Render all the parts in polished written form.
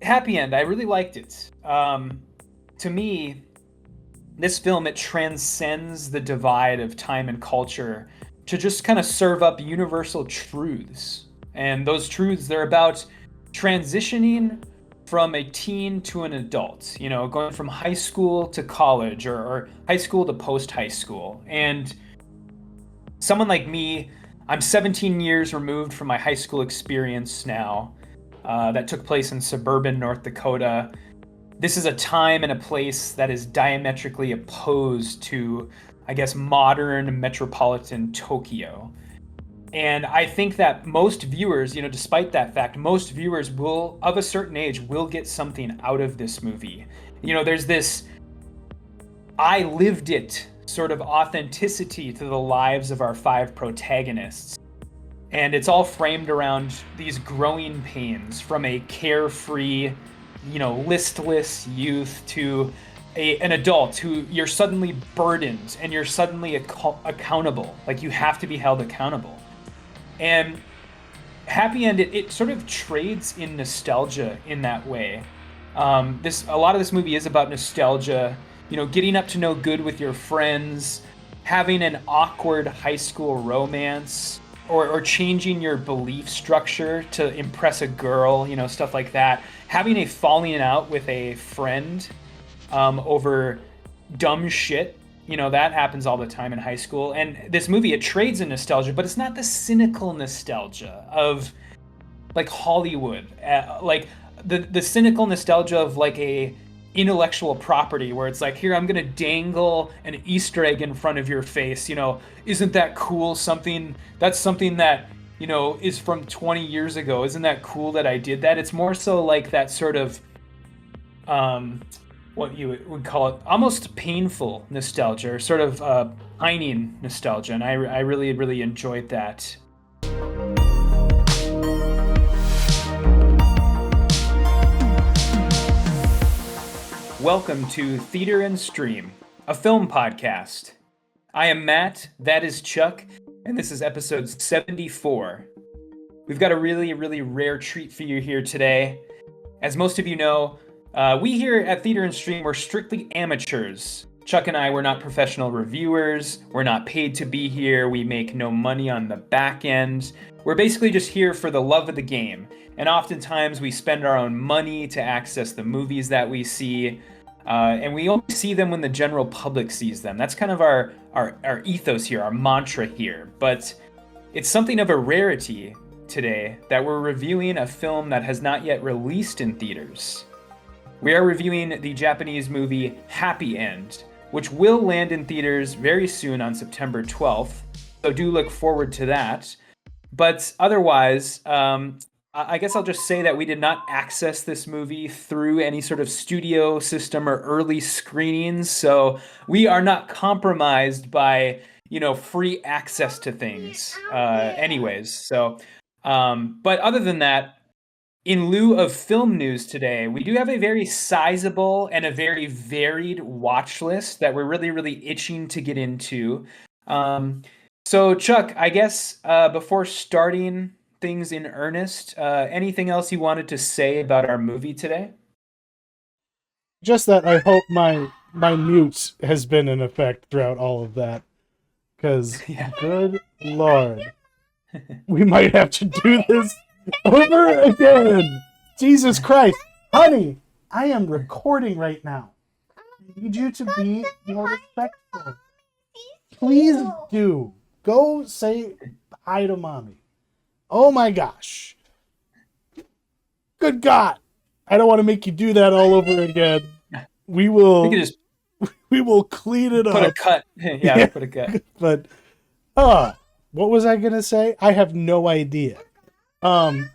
Happy End. I really liked it. To me, this film it transcends the divide of time and culture to just kind of serve up universal truths. And those truths they're about transitioning from a teen to an adult, going from high school to college or high school to post high school. And someone like me, I'm 17 years removed from my high school experience now. That took place in suburban North Dakota. This is a time and a place that is diametrically opposed to, I guess, modern metropolitan Tokyo. And I think that most viewers, despite that fact, most viewers will, of a certain age, will get something out of this movie. There's this I lived it sort of authenticity to the lives of our five protagonists. And it's all framed around these growing pains from a carefree, listless youth to an adult who you're suddenly burdened and you're suddenly accountable. Like you have to be held accountable. And Happy End, it sort of trades in nostalgia in that way. A lot of this movie is about nostalgia, getting up to no good with your friends, having an awkward high school romance, or changing your belief structure to impress a girl, stuff like that. Having a falling out with a friend over dumb shit, that happens all the time in high school. And this movie, it trades in nostalgia, but it's not the cynical nostalgia of like Hollywood, like the cynical nostalgia of like a intellectual property where it's like, here, I'm gonna dangle an Easter egg in front of your face, isn't that cool? That's something that is from 20 years ago. Isn't that cool that I did that? It's more so like that sort of what you would call it, almost painful nostalgia, or sort of pining nostalgia. And I really, really enjoyed that. Welcome to Theater and Stream, a film podcast. I am Matt, that is Chuck, and this is episode 74. We've got a really, really rare treat for you here today. As most of you know, we here at Theater and Stream, we're strictly amateurs. Chuck and I, we're not professional reviewers. We're not paid to be here. We make no money on the back end. We're basically just here for the love of the game. And oftentimes we spend our own money to access the movies that we see. And we only see them when the general public sees them. That's kind of our ethos here, our mantra here. But it's something of a rarity today that we're reviewing a film that has not yet released in theaters. We are reviewing the Japanese movie Happy End, which will land in theaters very soon on September 12th. So do look forward to that. But otherwise, I guess I'll just say that we did not access this movie through any sort of studio system or early screenings, so we are not compromised by, free access to things. Anyways, so, but other than that, in lieu of film news today, we do have a very sizable and a very varied watch list that we're really, really itching to get into. So Chuck, I guess before starting things in earnest, anything else you wanted to say about our movie today? Just that I hope my mute has been in effect throughout all of that, because good lord, we might have to do this over again. Jesus Christ, honey, I am recording right now. I need you to be more respectful. Please do. Go say hi to mommy. Oh my gosh. Good God. I don't want to make you do that all over again. We will clean it up. Put a cut. Yeah, put a cut. But what was I going to say? I have no idea. Bring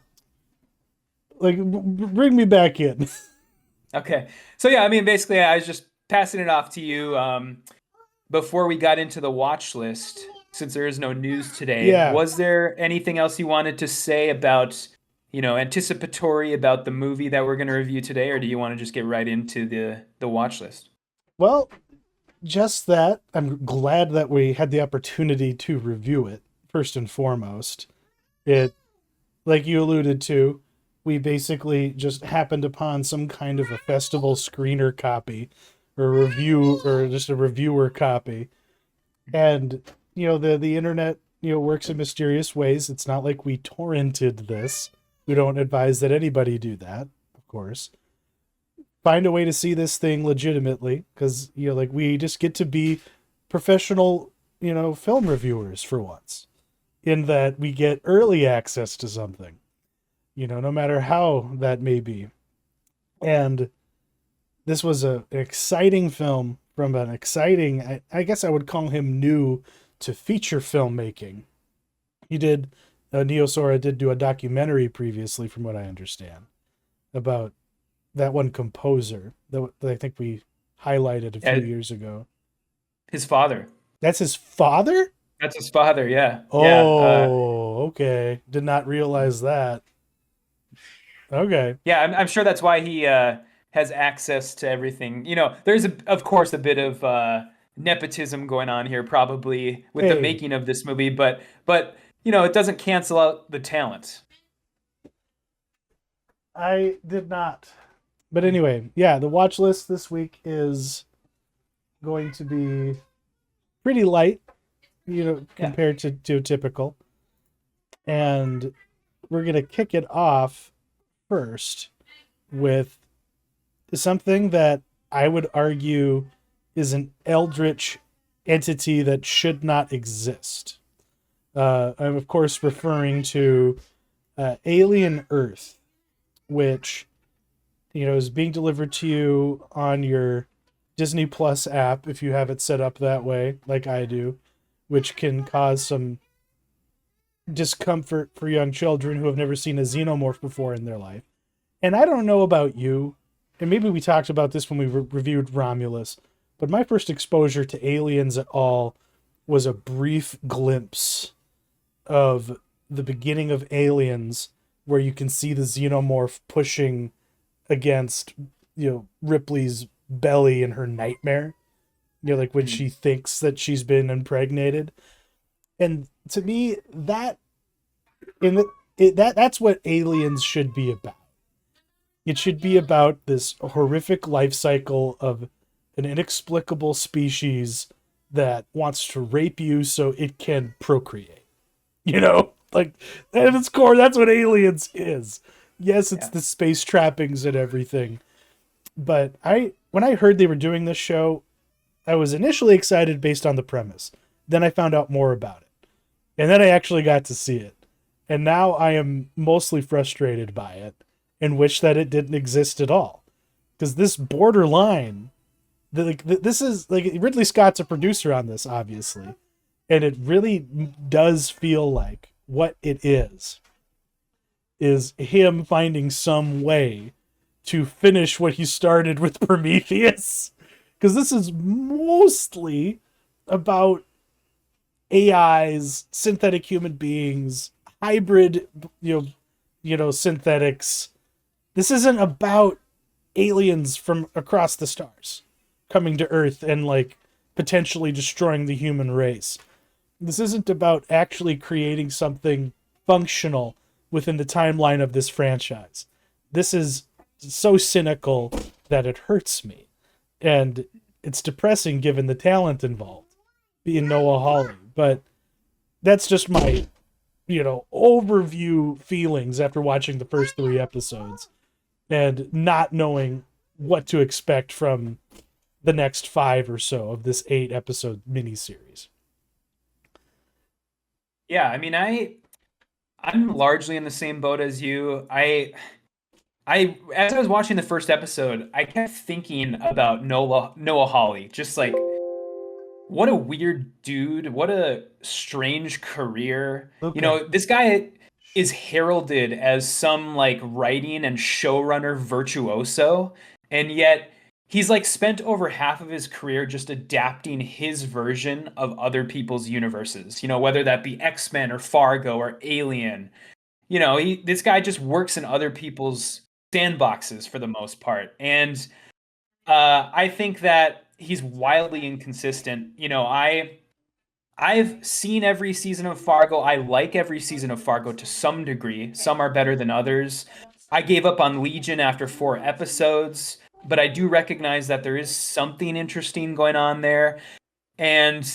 me back in. Okay. So yeah, I mean basically I was just passing it off to you before we got into the watch list. Since there is no news today, Was there anything else you wanted to say about, anticipatory about the movie that we're going to review today, or do you want to just get right into the watch list? Well, just that. I'm glad that we had the opportunity to review it, first and foremost. It, like you alluded to, we basically just happened upon some kind of a festival screener copy or review or just a reviewer copy. And the internet works in mysterious ways. It's not like we torrented this. We don't advise that anybody do that, of course. Find a way to see this thing legitimately, because like we just get to be professional film reviewers for once, in that we get early access to something, no matter how that may be. And this was an exciting film from an exciting, I guess I would call him new to feature filmmaking. He did, Neo Sora did do a documentary previously, from what I understand, about that one composer that I think we highlighted a few Yeah, years ago. his father. That's his father? That's his father. Yeah, yeah, Oh, okay. Did not realize that. Okay. yeah. I'm sure that's why he has access to everything. There's of course a bit of nepotism going on here, probably with the Hey, making of this movie, but it doesn't cancel out the talent. I did not. But anyway, yeah, the watch list this week is going to be pretty light, Yeah. compared to typical. And we're going to kick it off first with something that I would argue is an eldritch entity that should not exist. I'm, of course, referring to Alien Earth, which is being delivered to you on your Disney Plus app if you have it set up that way, like I do, which can cause some discomfort for young children who have never seen a xenomorph before in their life. And I don't know about you, and maybe we talked about this when we reviewed Romulus, but my first exposure to aliens at all was a brief glimpse of the beginning of Aliens, where you can see the xenomorph pushing against Ripley's belly in her nightmare, like when Mhm. she thinks that she's been impregnated. And to me, that's what Aliens should be about. It should be about this horrific life cycle of an inexplicable species that wants to rape you so it can procreate. Like at its core, that's what Aliens is. Yes, it's Yeah. the space trappings and everything. But when I heard they were doing this show, I was initially excited based on the premise. Then I found out more about it. And then I actually got to see it. And now I am mostly frustrated by it and wish that it didn't exist at all. Because this borderline, this is like Ridley Scott's a producer on this, obviously. And it really does feel like what it is him finding some way to finish what he started with Prometheus. Because this is mostly about AIs, synthetic human beings, hybrid, synthetics. This isn't about aliens from across the stars coming to Earth and like potentially destroying the human race. This isn't about actually creating something functional within the timeline of this franchise. This is so cynical that it hurts me. And it's depressing given the talent involved, being Noah Hawley. But that's just my, overview feelings after watching the first 3 episodes and not knowing what to expect from the next 5 or so of this 8 episode miniseries. Yeah, I mean, I'm largely in the same boat as you. As I was watching the first episode, I kept thinking about Noah Hawley. Just like, what a weird dude, what a strange career. Okay. This guy is heralded as some like writing and showrunner virtuoso, and yet he's like spent over half of his career just adapting his version of other people's universes. Whether that be X-Men or Fargo or Alien. This guy just works in other people's sandboxes for the most part. And I think that he's wildly inconsistent. I've seen every season of Fargo. I like every season of Fargo to some degree. Some are better than others. I gave up on Legion after 4 episodes, but I do recognize that there is something interesting going on there. And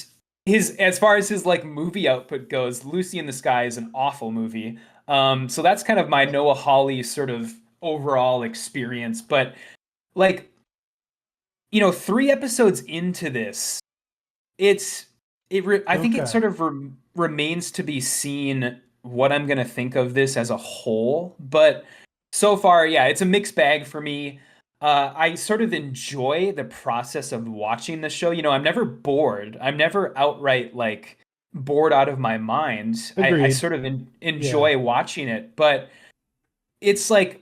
his, as far as his like movie output goes, Lucy in the Sky is an awful movie. So that's kind of my Noah Hawley sort of overall experience. But like, 3 episodes into this, it's I think it Okay. sort of remains to be seen what I'm gonna think of this as a whole. But so far, yeah, it's a mixed bag for me. I sort of enjoy the process of watching the show. I'm never bored. I'm never outright like bored out of my mind. I Agreed. sort of Yeah. enjoy watching it, but it's like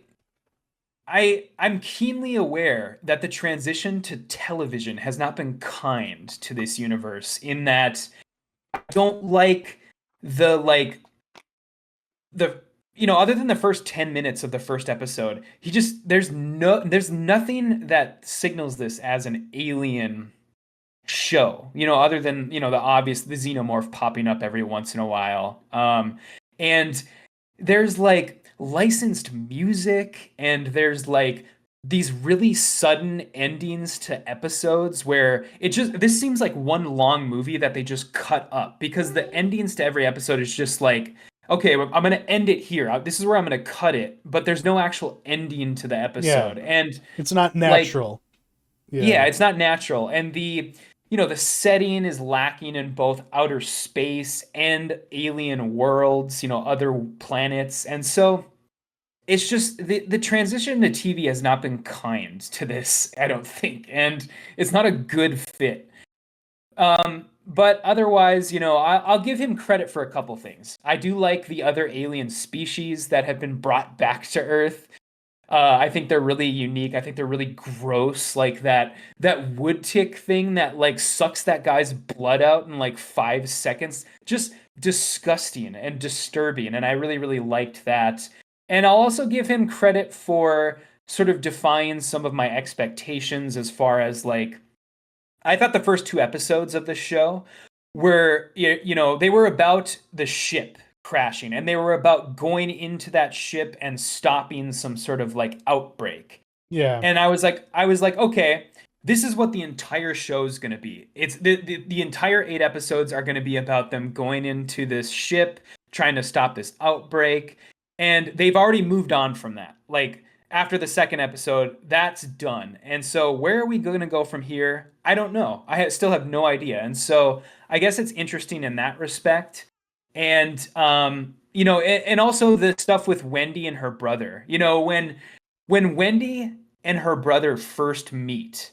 I'm keenly aware that the transition to television has not been kind to this universe in that I don't like the like the other than the first 10 minutes of the first episode, he just there's nothing that signals this as an alien show, other than, the xenomorph popping up every once in a while. And there's like licensed music, and there's like these really sudden endings to episodes where this seems like one long movie that they just cut up, because the endings to every episode is just like, okay, well, I'm going to end it here. This is where I'm going to cut it, but there's no actual ending to the Yeah. episode. And It's not like, natural. yeah, Yeah. it's not natural. And the setting is lacking in both outer space and alien worlds, other planets. And so it's just the transition to TV has not been kind to this, I don't think. And it's not a good fit. But otherwise, I'll give him credit for a couple things. I do like the other alien species that have been brought back to Earth. I think they're really unique. I think they're really gross, like that wood tick thing that like sucks that guy's blood out in like 5 seconds. Just disgusting and disturbing. And I really, really liked that. And I'll also give him credit for sort of defying some of my expectations as far as like I thought the first 2 episodes of the show were, they were about the ship crashing, and they were about going into that ship and stopping some sort of like outbreak. Yeah. And I was like, okay, this is what the entire show is going to be. It's the entire 8 episodes are going to be about them going into this ship, trying to stop this outbreak. And they've already moved on from that. Like, after the second episode, that's done. And so where are we going to go from here? I don't know. Still have no idea. And so I guess it's interesting in that respect. And and also the stuff with Wendy and her brother. When Wendy and her brother first meet,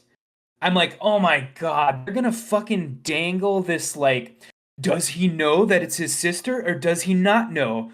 I'm like, oh my God, they're gonna fucking dangle this like, does he know that it's his sister or does he not know?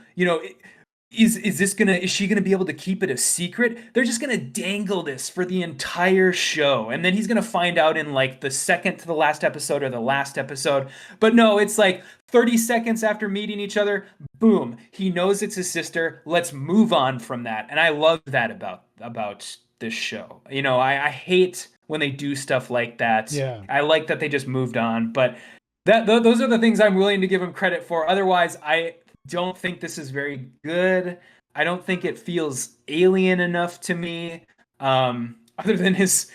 Is she gonna be able to keep it a secret? They're just gonna dangle this for the entire show, and then he's gonna find out in like the second to the last episode or the last episode. But no, it's like 30 seconds after meeting each other, boom, he knows it's his sister. Let's move on from that. And I love that about this show. I hate when they do stuff like that. Yeah. I like that they just moved on, but those are the things I'm willing to give him credit for. Otherwise, I don't think this is very good. I don't think it feels alien enough to me. Other than his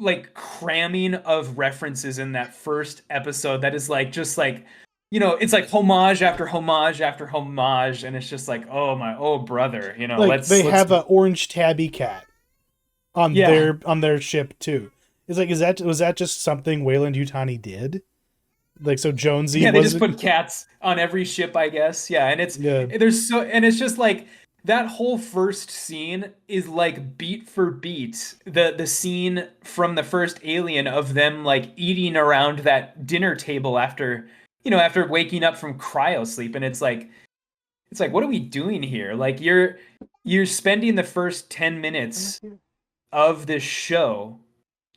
like cramming of references in that first episode that is like just like it's like homage after homage after homage, and it's just like, oh brother, Like they let's have an orange tabby cat on yeah. their ship too. It's like, was that just something Wayland Yutani did? Like, so Jonesy Yeah, they just wasn't. put cats on every ship, I guess. Yeah, and Yeah. it's just like that whole first scene is like beat for beat the scene from the first Alien of them like eating around that dinner table after waking up from cryo sleep, and it's like what are we doing here? Like you're spending the first 10 minutes of this show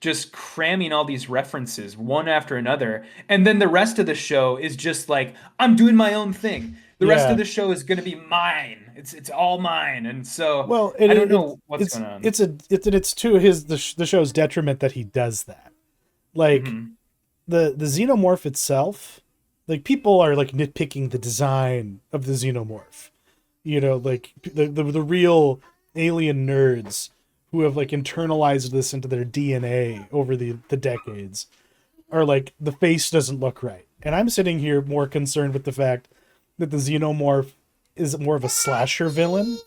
just cramming all these references one after another. And then the rest of the show is just like, I'm doing my own thing. The rest of Yeah. the show is going to be mine. It's all mine. And so Well, I don't know what's going on. it's to the show's detriment that he does that. Like Hmm. the xenomorph itself, like people are like nitpicking the design of the xenomorph. Like the real alien nerds who have like internalized this into their DNA over the decades are like, the face doesn't look right. And I'm sitting here more concerned with the fact that the xenomorph is more of a slasher villain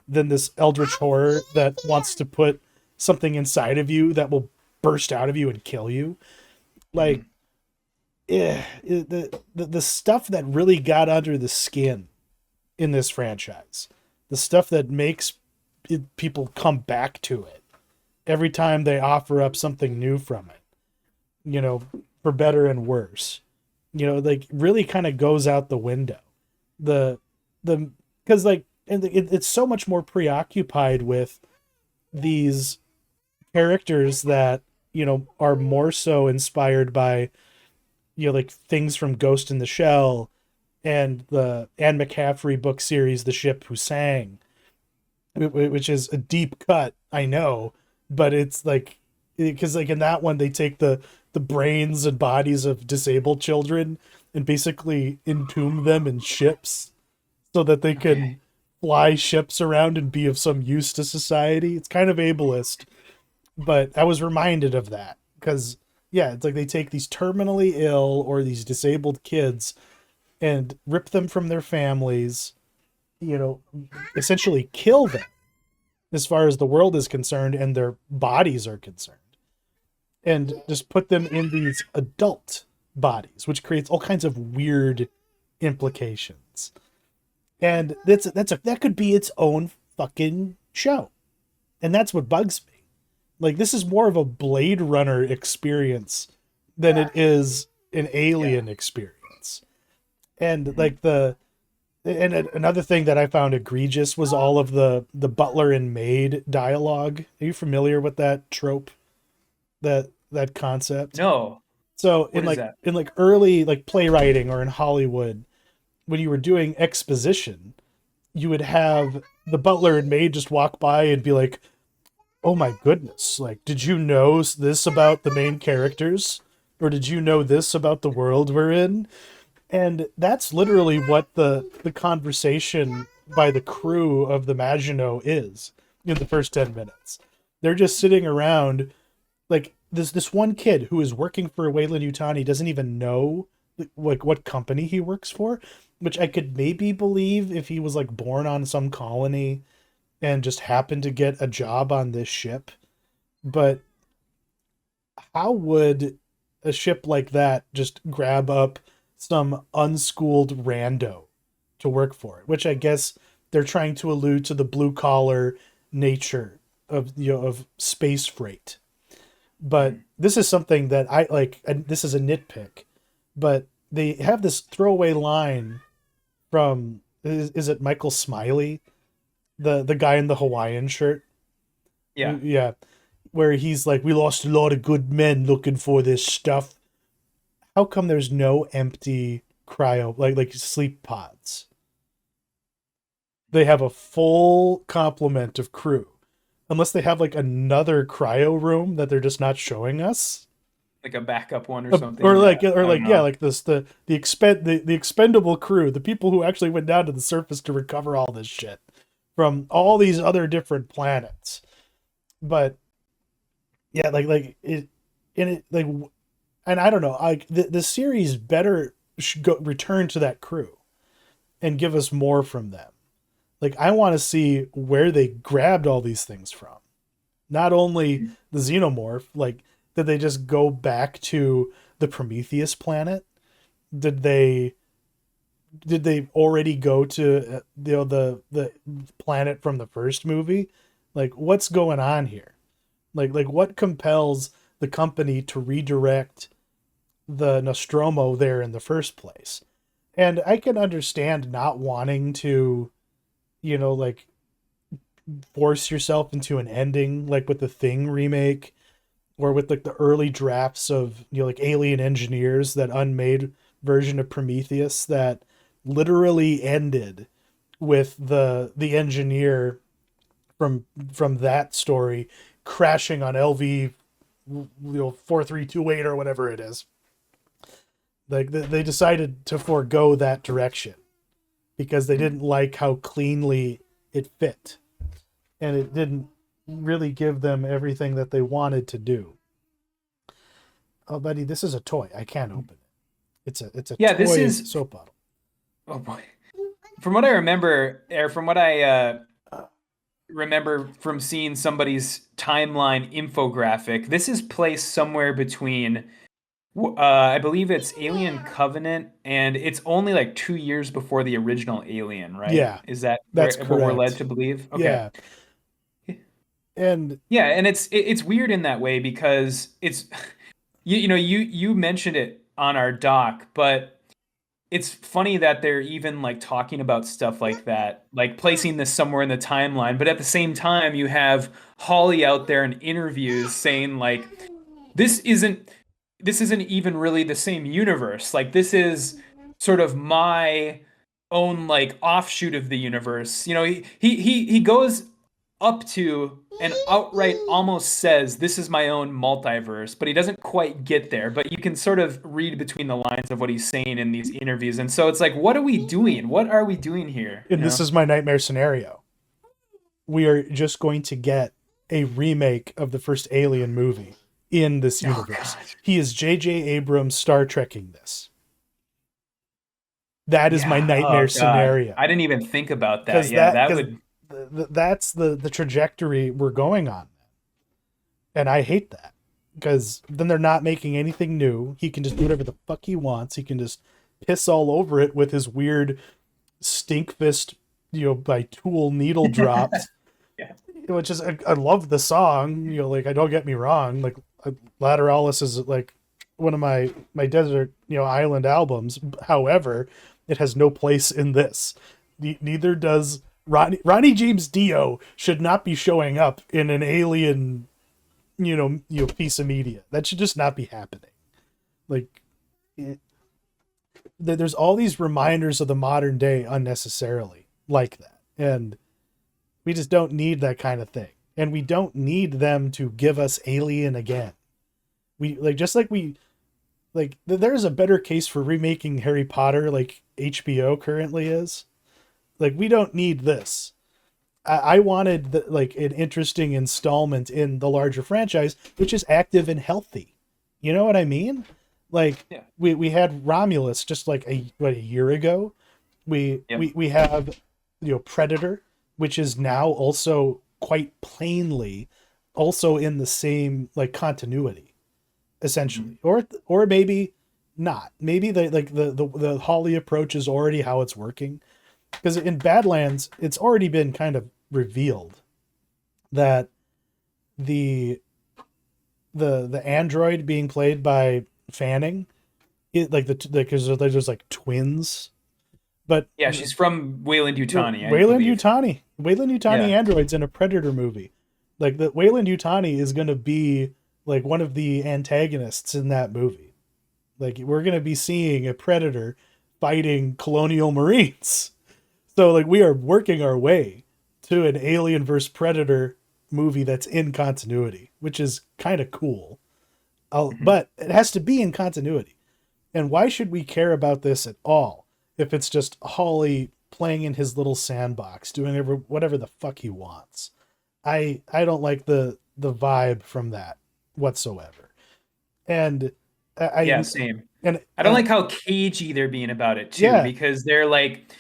than this eldritch horror that wants to put something inside of you that will burst out of you and kill you. Like, Mhm. the stuff that really got under the skin in this franchise, the stuff that makes people come back to it every time they offer up something new from it, you know, for better and worse, like really kind of goes out the window. The the because like and it's so much more preoccupied with these characters that are more so inspired by like things from Ghost in the Shell and the Anne McCaffrey book series The Ship Who Sang, which is a deep cut, I know, but it's like, because like in that one they take the brains and bodies of disabled children and basically entomb them in ships so that they can Okay. fly ships around and be of some use to society. It's kind of ableist, but I was reminded of that because yeah, it's like they take these terminally ill or these disabled kids and rip them from their families, you know, essentially kill them as far as the world is concerned and their bodies are concerned, and just put them in these adult bodies, which creates all kinds of weird implications. And that could be its own fucking show. And that's what bugs me. Like, this is more of a Blade Runner experience than it is an Yeah. Alien experience. And Mhm. like another thing that I found egregious was all of the butler and maid dialogue. Are you familiar with that trope, that concept? No. So What is that? in like early like playwriting or in Hollywood, when you were doing exposition, you would have the butler and maid just walk by and be like, "Oh my goodness, like did you know this about the main characters? Or did you know this about the world we're in?" And that's literally what the conversation by the crew of the Maginot is in the first 10 minutes. They're just sitting around, like this one kid who is working for Wayland Utani doesn't even know like what company he works for, which I could maybe believe if he was like born on some colony and just happened to get a job on this ship. But how would a ship like that just grab up some unschooled rando to work for it? Which I guess they're trying to allude to the blue collar nature of of space freight. But Mhm. this is something that I like, and this is a nitpick, but they have this throwaway line from, is it Michael Smiley, the guy in the Hawaiian shirt? Yeah. Yeah, where he's like, "We lost a lot of good men looking for this stuff. How come there's no empty cryo like sleep pods? They have a full complement of crew, unless they have like another cryo room that they're just not showing us." Like a backup one or something. Or Yeah. like, or I don't like, yeah, know. like this the expendable crew, the people who actually went down to the surface to recover all this shit from all these other different planets. But yeah, like it, and it like, and I don't know, like the series better should go return to that crew and give us more from them. Like, I want to see where they grabbed all these things from. Not only Mhm. the xenomorph, like, did they just go back to the Prometheus planet? Did they already go to the planet from the first movie? Like, what's going on here? Like what compels the company to redirect the Nostromo there in the first place? And I can understand not wanting to, like, force yourself into an ending like with the Thing remake or with like the early drafts of, like Alien Engineers, that unmade version of Prometheus that literally ended with the engineer from that story crashing on LV 4328 or whatever it is. Like they decided to forego that direction. because they didn't like how cleanly it fit, and it didn't really give them everything that they wanted to do. Oh, buddy, this is a toy. I can't open it. It's a Yeah, this toy is, soap bottle. oh boy. From what I remember, or from what I remember from seeing somebody's timeline infographic, this is placed somewhere between, I believe it's Alien Covenant, and it's only like 2 years before the original Alien, right? Yeah, Is that that's where what we're led correct. to believe? Okay. Yeah, and Yeah, and it's weird in that way because it's you mentioned it on our doc, but it's funny that they're even like talking about stuff like that, like placing this somewhere in the timeline, but at the same time you have Holly out there in interviews saying like this isn't this isn't even really the same universe. Like this is sort of my own like offshoot of the universe. He goes up to and outright almost says this is my own multiverse, but he doesn't quite get there. But you can sort of read between the lines of what he's saying in these interviews. And so it's like, what are we doing? What are we doing here? and this is my nightmare scenario. We are just going to get a remake of the first Alien movie in this Oh universe. God. He is J.J. Abrams Star Trekking this. That is my Yeah. Oh nightmare God. scenario, I didn't even think about that. because Yeah, that that because would. that's the trajectory we're going on, and I hate that, because then they're not making anything new. He can just do whatever the fuck he wants. He can just piss all over it with his weird stink fist, by Tool needle drops, Yeah. which is, I love the song. Like, I don't get me wrong. Like, Lateralis is like one of my desert, island albums. However, it has no place in this. Neither does Ronnie James Dio should not be showing up in an Alien, piece of media. That should just not be happening. Like, it, there's all these reminders of the modern day unnecessarily like that, and we just don't need that kind of thing. And we don't need them to give us Alien again. We like just like we like there's a better case for remaking Harry Potter, like HBO currently is. Like, we don't need this. I wanted like an interesting installment in the larger franchise, which is active and healthy. You know what I mean? Like, Yeah. we had Romulus just like a year ago. Yep. We have, Predator, which is now also quite plainly also in the same like continuity, essentially. Mhm. Or maybe not. Maybe the Holly approach is already how it's working, because in Badlands it's already been kind of revealed that the the android being played by Fanning, like there's like twins, but Yeah, she's from Wayland-Yutani, I Wayland believe. Utani, Yeah. androids in a Predator movie. Like, the Wayland Utani is going to be like one of the antagonists in that movie. Like, we're going to be seeing a Predator fighting colonial marines. So, like, we are working our way to an Alien versus Predator movie that's in continuity, which is kind of cool. Mhm. But it has to be in continuity. And why should we care about this at all if it's just Hawley playing in his little sandbox, doing whatever the fuck he wants? I don't like the vibe from that whatsoever. And Yeah, I same. and I don't and like how cagey they're being about it too, yeah, because they're like,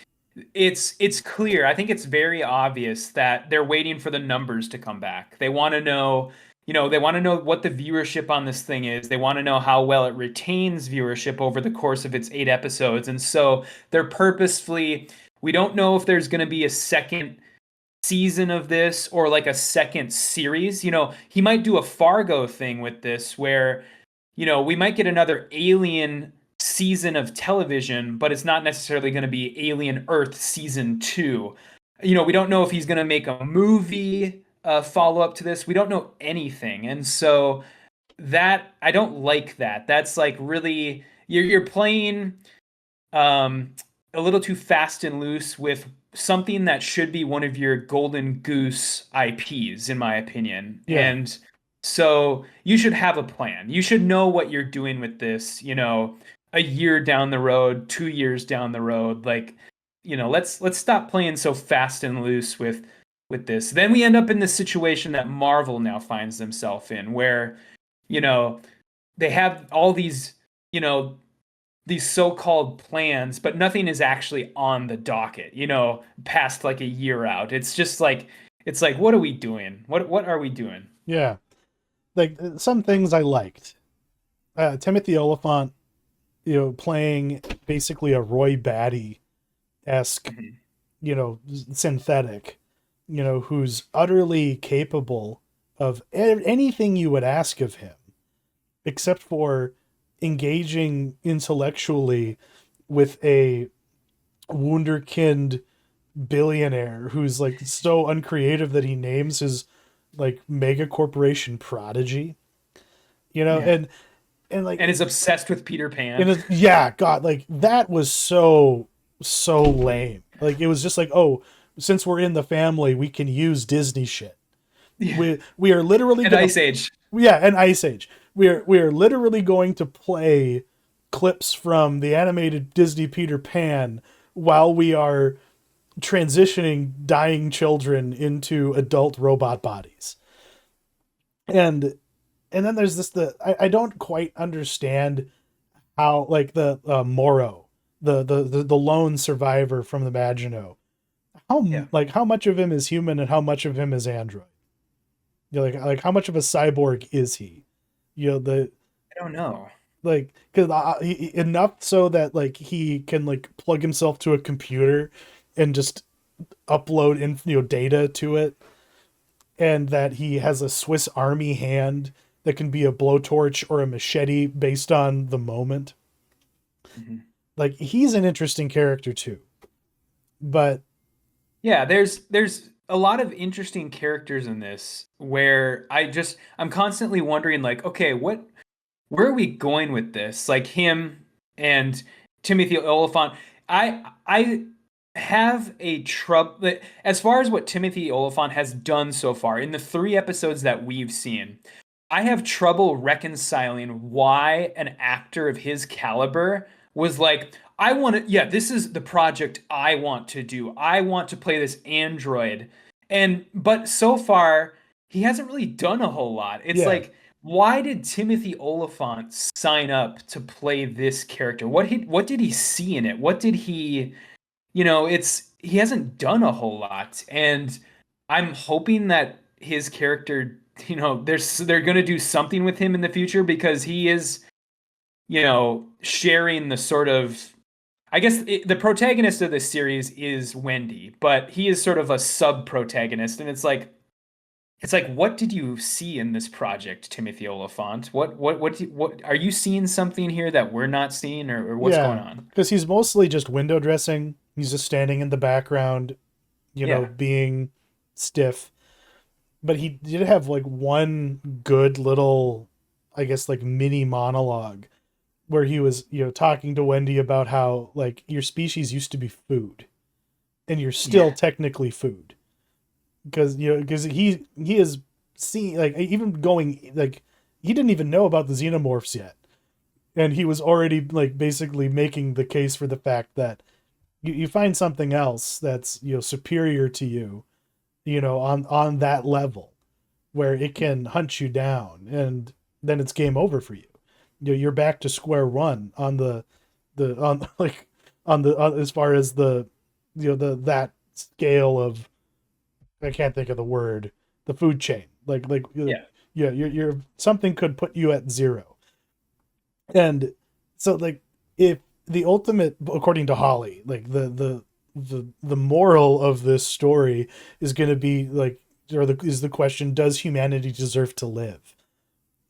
it's clear. I think it's very obvious that they're waiting for the numbers to come back. They want to know, they want to know what the viewership on this thing is. They want to know how well it retains viewership over the course of its 8 episodes. And so they're purposefully, we don't know if there's going to be a second season of this or like a second series. He might do a Fargo thing with this where, we might get another Alien season of television, but it's not necessarily going to be Alien Earth season two. We don't know if he's going to make a movie follow up to this. We don't know anything. And so that I don't like that. That's like really you're playing a little too fast and loose with something that should be one of your golden goose IPs, in my opinion. yeah. And so you should have a plan. You should know what you're doing with this, a year down the road, 2 years down the road. Like, let's stop playing so fast and loose with this. Then we end up in the situation that Marvel now finds themselves in, where you know they have all these you know these so-called plans, but nothing is actually on the docket, past like a year out. It's like what are we doing? What are we doing? Yeah. Like some things I liked. Timothy Oliphant, playing basically a Roy Batty esque, Mhm. synthetic, who's utterly capable of anything you would ask of him, except for engaging intellectually with a wunderkind billionaire who's like so uncreative that he names his like mega corporation Prodigy, Yeah. and like And is obsessed with Peter and Pan. yeah, God, like that was so lame. Like it was just like, oh, since we're in the family, we can use Disney shit. Yeah. We are literally And gonna, Ice Age. yeah, and Ice Age. We are literally going to play clips from the animated Disney Peter Pan while we are transitioning dying children into adult robot bodies. And then there's I don't quite understand how like the Moro, the lone survivor from the Maginot, Yeah. how much of him is human and how much of him is android? Like how much of a cyborg is he? The I don't know. like because enough so that like he can like plug himself to a computer and just upload data to it, and that he has a Swiss Army hand that can be a blowtorch or a machete based on the moment. Mhm. Like he's an interesting character too, but Yeah, there's a lot of interesting characters in this where I'm constantly wondering like, okay, where are we going with this? Like him and Timothy Oliphant. I have a trouble as far as what Timothy Oliphant has done so far in the 3 episodes that we've seen. I have trouble reconciling why an actor of his caliber was like, I want to, yeah, this is the project I want to do. I want to play this android. But so far, he hasn't really done a whole lot. It's yeah, like, why did Timothy Oliphant sign up to play this character? What did he see in it? What did he, he hasn't done a whole lot. And I'm hoping that his character, they're going to do something with him in the future because he is, sharing the sort of I guess the protagonist of this series is Wendy, but he is sort of a sub-protagonist, and it's like, what did you see in this project, Timothy Oliphant? What are you seeing something here that we're not seeing, or what's going yeah, on? because he's mostly just window dressing. He's just standing in the background, Yeah. being stiff. But he did have like one good little, I guess, like mini monologue where he was, talking to Wendy about how like your species used to be food and you're still Yeah. technically food, because he is seeing like even going like he didn't even know about the xenomorphs yet, and he was already like basically making the case for the fact that you find something else that's superior to you, on that level where it can hunt you down, and then it's game over for you. You're back to square one on the on like as far as the the that scale of, I can't think of the word, the food chain. Yeah. Yeah, you're something could put you at zero. And so like if the ultimate, according to Holly, like the moral of this story is going to be like, is the question, does humanity deserve to live?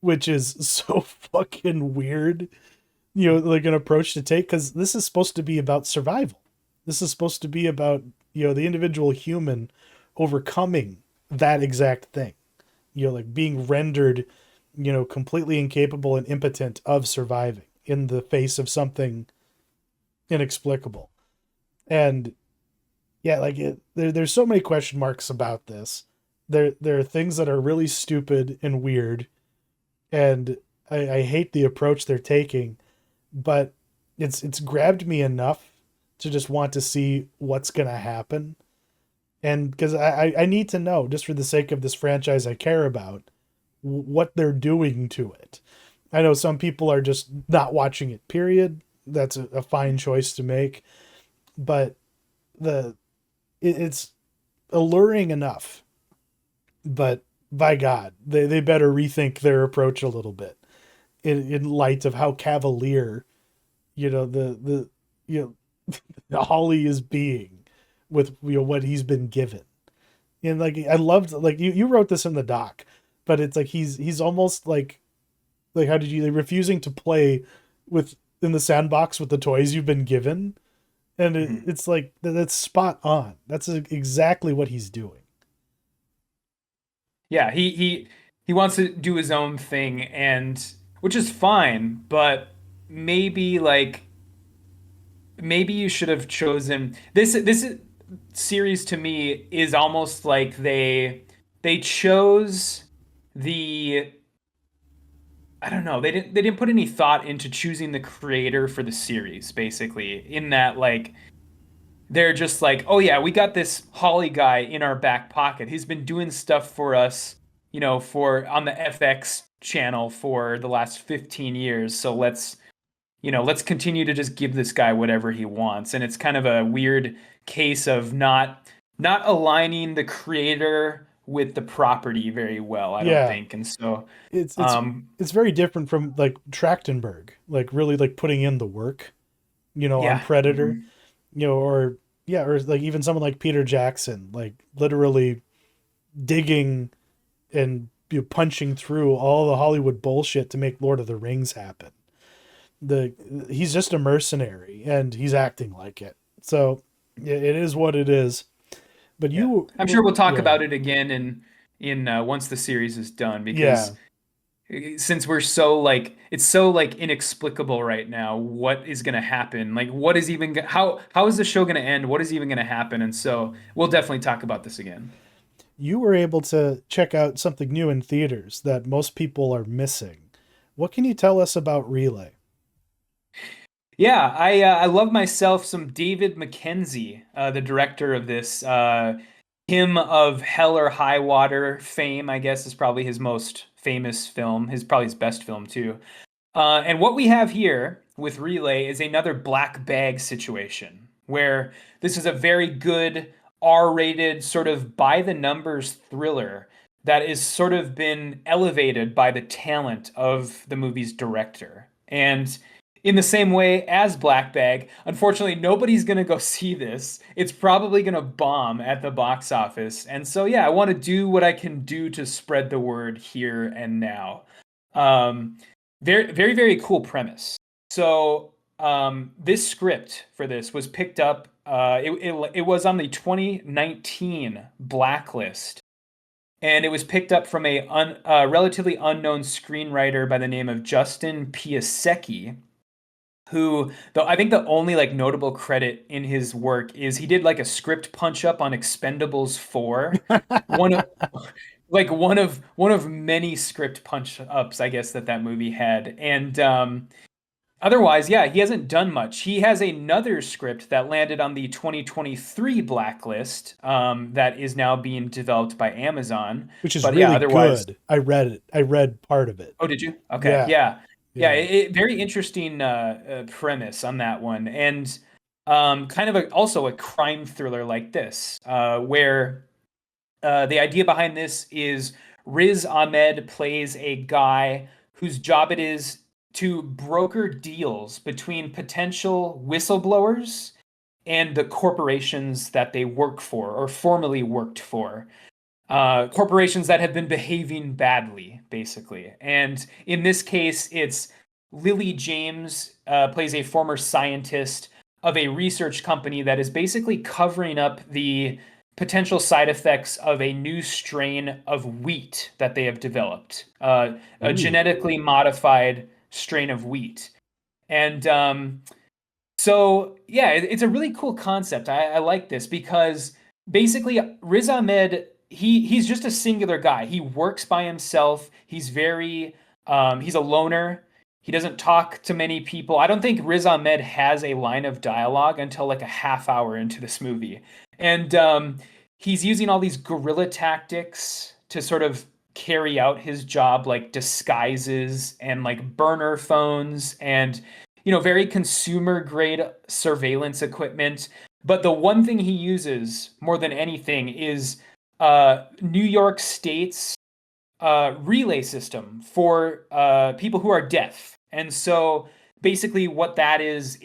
Which is so fucking weird, like an approach to take, because this is supposed to be about survival. This is supposed to be about, the individual human overcoming that exact thing, like being rendered, completely incapable and impotent of surviving in the face of something inexplicable. And yeah, like there's so many question marks about this. There are things that are really stupid and weird, and I hate the approach they're taking, but it's grabbed me enough to just want to see what's gonna happen. And because I need to know, just for the sake of this franchise I care about, what they're doing to it. I know some people are just not watching it, period. That's a fine choice to make. But the it's alluring enough. But by God, they better rethink their approach a little bit in light of how cavalier, the you know Holly is being with what he's been given. And like I loved, like you wrote this in the doc, but it's like he's almost like how did you, like, refusing to play with in the sandbox with the toys you've been given, and Mhm. it's like that's spot on. That's exactly what he's doing. Yeah, he wants to do his own thing, and which is fine, but maybe like maybe you should have chosen this series. To me is almost like they chose the I don't know, they didn't put any thought into choosing the creator for the series, basically, in that like they're just like, oh yeah, we got this Holly guy in our back pocket. He's been doing stuff for us, for on the FX channel for the last 15 years. So let's continue to just give this guy whatever he wants. And it's kind of a weird case of not aligning the creator with the property very well, I don't Yeah, think. And so, it's it's um, it's very different from like Trachtenberg, like really like putting in the work, on yeah. Predator, Mhm. or yeah, or like even someone like Peter Jackson, like literally digging and punching through all the Hollywood bullshit to make Lord of the Rings happen. The He's just a mercenary and he's acting like it. So yeah, it is what it is. But Yeah. I'm sure we'll talk yeah, about it again in once the series is done because yeah. since we're so like it's so like inexplicable right now what is going to happen, like what is even how is the show going to end, what is even going to happen, and so we'll definitely talk about this again. You were able to check out something new in theaters that most people are missing. What can you tell us about Relay? Yeah, I love myself some David Mackenzie, the director of this. Him of Hell or High Water fame, I guess, is probably his most famous film, his probably his best film too. And what we have here with Relay is another black bag situation where this is a very good R-rated sort of by the numbers thriller that is sort of been elevated by the talent of the movie's director. And in the same way as Black Bag, unfortunately, nobody's going to go see this. It's probably going to bomb at the box office. And so, yeah, I want to do what I can do to spread the word here and now. Um, very, very, very cool premise. So, this script for this was picked up. It was on the 2019 blacklist, and it was picked up from a relatively unknown screenwriter by the name of Justin Piasecki, who though I think the only like notable credit in his work is he did like a script punch up on Expendables 4. One of one of many script punch ups, I guess, that movie had. And otherwise, yeah, he hasn't done much. He has another script that landed on the 2023 blacklist, that is now being developed by Amazon. Which is But yeah, really otherwise, good. I read it. I read part of it. oh, did you? Okay, Yeah, yeah, yeah. yeah. Very interesting premise on that one, and kind of also a crime thriller like this, where the idea behind this is Riz Ahmed plays a guy whose job it is to broker deals between potential whistleblowers and the corporations that they work for or formerly worked for. Corporations that have been behaving badly, basically. And in this case, it's Lily James, plays a former scientist of a research company that is basically covering up the potential side effects of a new strain of wheat that they have developed, a Ooh. genetically modified strain of wheat. And so yeah, it's a really cool concept. I like this because basically Riz Ahmed, he's just a singular guy. He works by himself. He's a loner. He doesn't talk to many people. I don't think Riz Ahmed has a line of dialogue until like a half hour into this movie. And he's using all these guerrilla tactics to sort of carry out his job, like disguises and like burner phones and, very consumer grade surveillance equipment. But the one thing he uses more than anything is New York State's relay system for people who are deaf. And so basically, what that is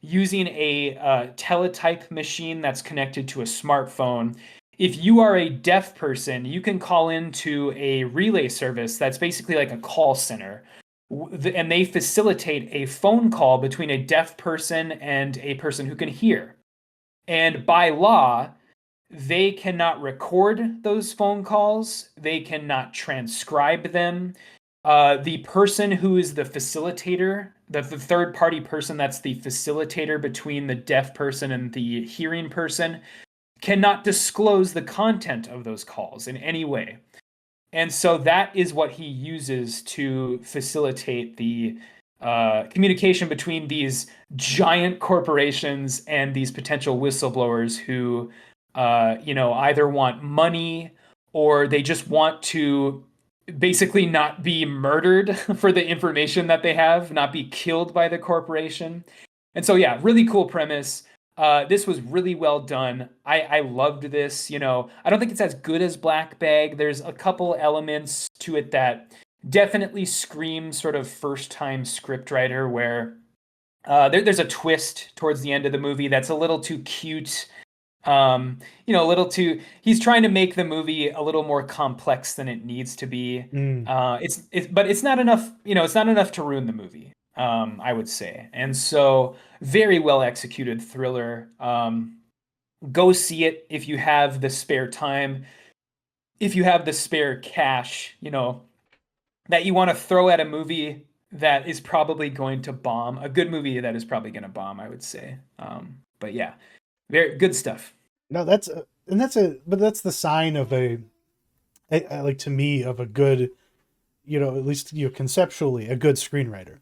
using a teletype machine that's connected to a smartphone. If you are a deaf person, you can call into a relay service that's basically like a call center. And they facilitate a phone call between a deaf person and a person who can hear. And by law, they cannot record those phone calls. They cannot transcribe them. The person who is the facilitator, the third party person that's the facilitator between the deaf person and the hearing person, cannot disclose the content of those calls in any way. And so that is what he uses to facilitate the communication between these giant corporations and these potential whistleblowers who, either want money or they just want to basically not be murdered for the information that they have, not be killed by the corporation. And so, yeah, really cool premise. This was really well done. I loved this. I don't think it's as good as Black Bag. There's a couple elements to it that definitely scream sort of first time scriptwriter, where there's a twist towards the end of the movie that's a little too cute. A little too. He's trying to make the movie a little more complex than it needs to be. But it's not enough. It's not enough to ruin the movie. I would say, and so very well executed thriller. Go see it if you have the spare time, if you have the spare cash, that you want to throw at a movie that is probably going to bomb. A good movie that is probably going to bomb, I would say. But yeah, very good stuff. No, that's the sign of like to me of a good, at least conceptually a good screenwriter,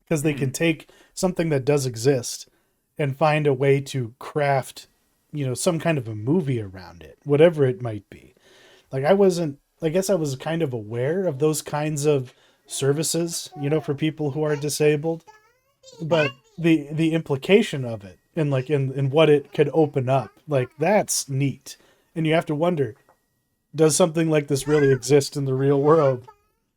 because they can take something that does exist and find a way to craft, some kind of a movie around it, whatever it might be. Like I guess I was kind of aware of those kinds of services, for people who are disabled, but the implication of it and like in what it could open up, like that's neat. And you have to wonder, does something like this really exist in the real world?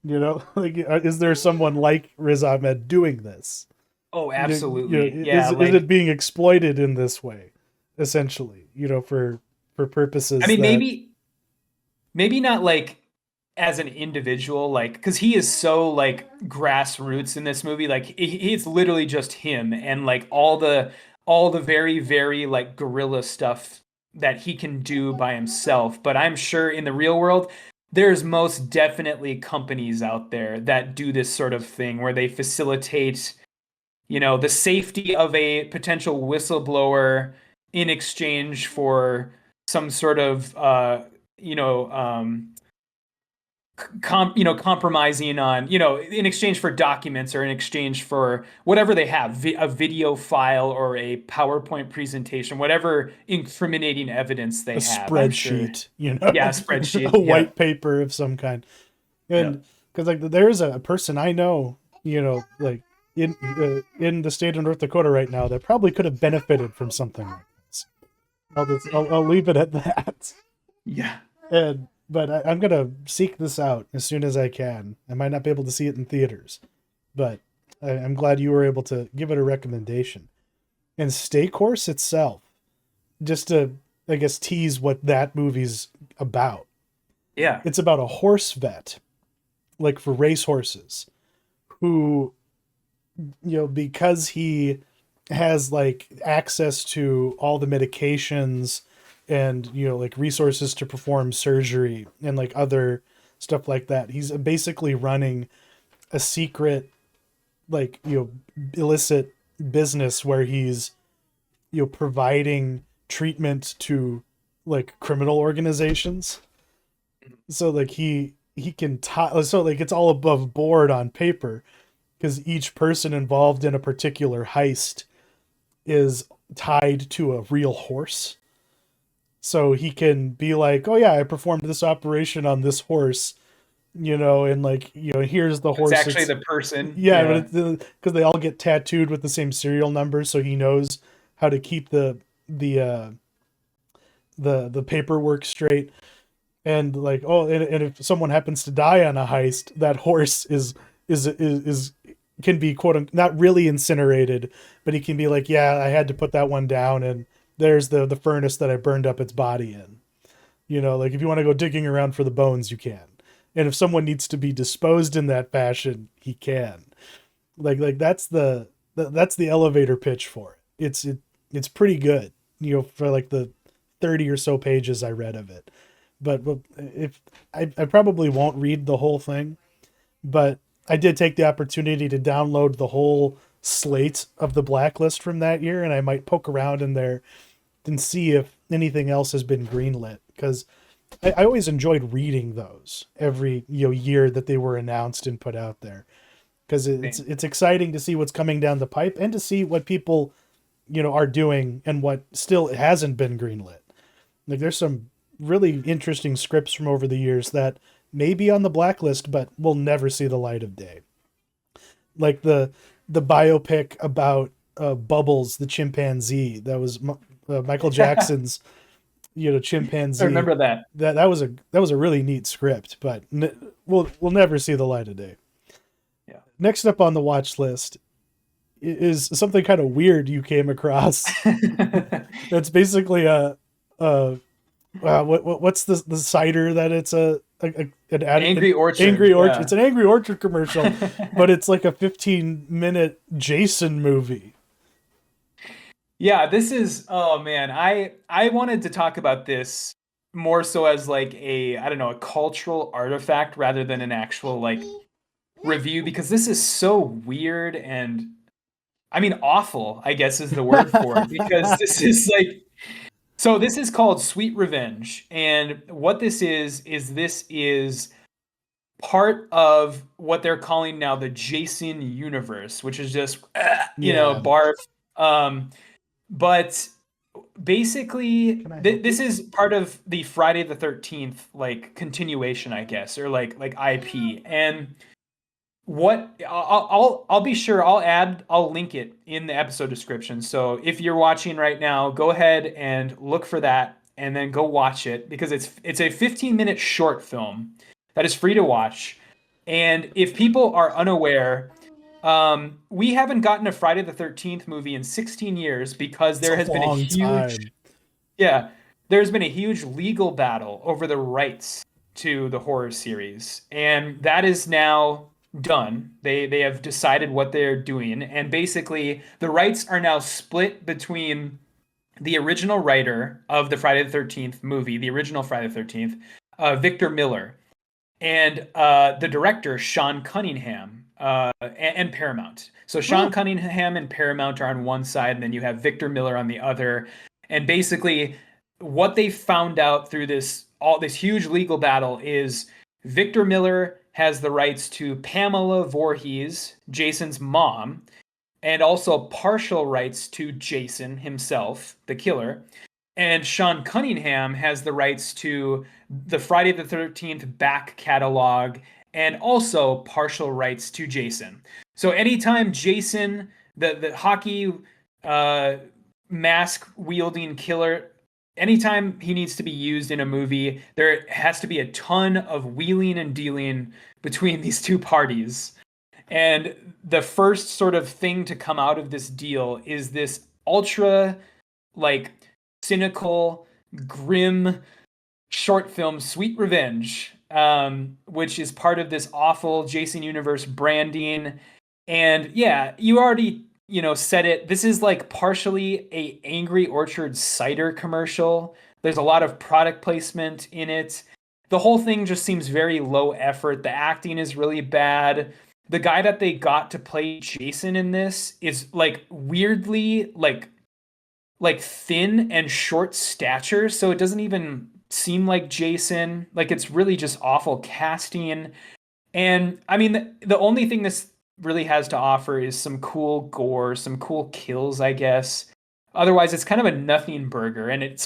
Like, is there someone like Riz Ahmed doing this? Oh, absolutely. Yeah, is it being exploited in this way, essentially? For purposes. I mean, maybe not like as an individual, like because he is so like grassroots in this movie. Like it's literally just him and like all the very very like guerrilla stuff that he can do by himself. But I'm sure in the real world, there's most definitely companies out there that do this sort of thing where they facilitate, the safety of a potential whistleblower in exchange for some sort of, compromising on, in exchange for documents or in exchange for whatever they have, a video file or a PowerPoint presentation, whatever incriminating evidence they have. Spreadsheet, Sure. Yeah, a spreadsheet. A white paper of some kind. And because like there's a person I know, like in the state of North Dakota right now that probably could have benefited from something like this. I'll leave it at that. Yeah. But I'm going to seek this out as soon as I can. I might not be able to see it in theaters, but I'm glad you were able to give it a recommendation. And Stay Course itself, just to, I guess, tease what that movie's about. Yeah. It's about a horse vet, like for race horses, who, because he has like access to all the medications and like resources to perform surgery and like other stuff like that, he's basically running a secret like illicit business where he's providing treatment to like criminal organizations. So like he can so like it's all above board on paper, because each person involved in a particular heist is tied to a real horse. So he can be like, "Oh yeah, I performed this operation on this horse," and like, here's the It's horse. actually It's the person. yeah, but Yeah. it's because they all get tattooed with the same serial number, so he knows how to keep the uh, the paperwork straight. And like, oh, and if someone happens to die on a heist, that horse is can be not really incinerated, but he can be like, yeah, I had to put that one down, and there's the furnace that I burned up its body in. Like if you want to go digging around for the bones, you can. And if someone needs to be disposed in that fashion, he can. Like that's the elevator pitch for it. It's pretty good. For like the 30 or so pages I read of it. But if I probably won't read the whole thing, but I did take the opportunity to download the whole slate of the blacklist from that year, and I might poke around in there and see if anything else has been greenlit, because I always enjoyed reading those every year that they were announced and put out there, because it's exciting to see what's coming down the pipe and to see what people are doing and what still hasn't been greenlit. Like there's some really interesting scripts from over the years that may be on the blacklist but will never see the light of day. Like the biopic about Bubbles the chimpanzee, that was Michael Jackson's I chimpanzee. remember that. That was a really neat script, but we'll never see the light of day. Yeah. Next up on the watch list is something kind of weird you came across. That's basically what's the cider that it's Angry Orchard. Angry Orchard. Yeah. It's an Angry Orchard commercial, but it's like a 15-minute Jason movie. Yeah, this is, oh man, I wanted to talk about this more so as like I don't know, a cultural artifact rather than an actual like review, because this is so weird and I mean awful, I guess is the word for it, because this is like, so this is called Sweet Revenge, and what this is part of what they're calling now the Jason universe, which is just Yeah. barf. But basically, this is part of the Friday the 13th like continuation, I guess, or like IP. And what I'll be sure I'll link it in the episode description. So if you're watching right now, go ahead and look for that and then go watch it, because it's a 15-minute short film that is free to watch. And if people are unaware, we haven't gotten a Friday the 13th movie in 16 years because It's there a has been a long huge, time. yeah, there's been a huge legal battle over the rights to the horror series, and that is now done. They have decided what they're doing, and basically the rights are now split between the original writer of the Friday the 13th movie, the original Friday the 13th, Victor Miller, and the director Sean Cunningham, and Paramount. So Sean Cunningham and Paramount are on one side, and then you have Victor Miller on the other. And basically, what they found out through this huge legal battle is Victor Miller has the rights to Pamela Voorhees, Jason's mom, and also partial rights to Jason himself, the killer. And Sean Cunningham has the rights to the Friday the 13th back catalog and also partial rights to Jason. So anytime Jason, the hockey uh, mask wielding killer, anytime he needs to be used in a movie, there has to be a ton of wheeling and dealing between these two parties. And the first sort of thing to come out of this deal is this ultra like cynical, grim short film, Sweet Revenge, which is part of this awful Jason Universe branding. And yeah, you already said it. This is like partially a Angry Orchard cider commercial. There's a lot of product placement in it. The whole thing just seems very low effort. The acting is really bad. The guy that they got to play Jason in this is like weirdly like thin and short stature, so it doesn't even seem like Jason. Like it's really just awful casting. And I mean, the only thing really has to offer is some cool gore, some cool kills, I guess. Otherwise, it's kind of a nothing burger, and it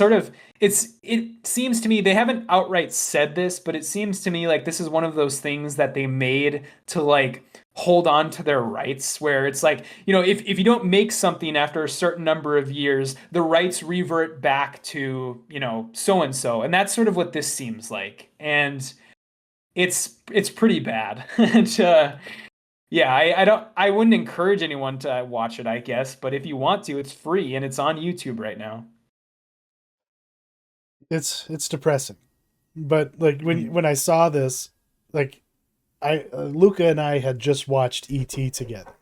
seems to me they haven't outright said this, but it seems to me like this is one of those things that they made to like hold on to their rights, where it's like, if you don't make something after a certain number of years, the rights revert back to, so and so. And that's sort of what this seems like. And it's pretty bad. And yeah, I wouldn't encourage anyone to watch it, I guess, but if you want to, it's free and it's on YouTube right now. It's depressing. But like Mhm. when I saw this, like I Luca and I had just watched ET together,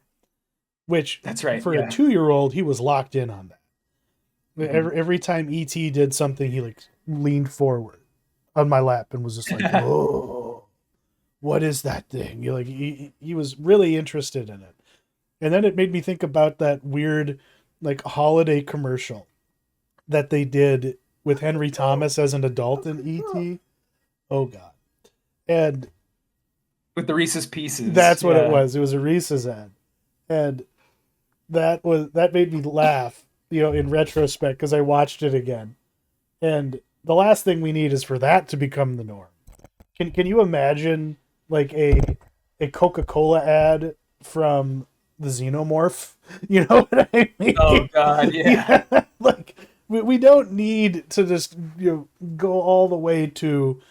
which That's right. for a Yeah. 2-year-old he was locked in on that. Mhm. Every time ET did something, he like leaned forward on my lap and was just like, "Whoa, what is that thing?" He was really interested in it, and then it made me think about that weird like holiday commercial that they did with Henry Thomas as an adult in ET. Oh God, and With the Reese's Pieces. that's what it Yeah. was. It was a Reese's ad, and that made me laugh. In retrospect, because I watched it again, and the last thing we need is for that to become the norm. Can you imagine like a Coca Cola ad from the Xenomorph? You know what I Oh mean? God, yeah. Yeah, like we don't need to just go all the way to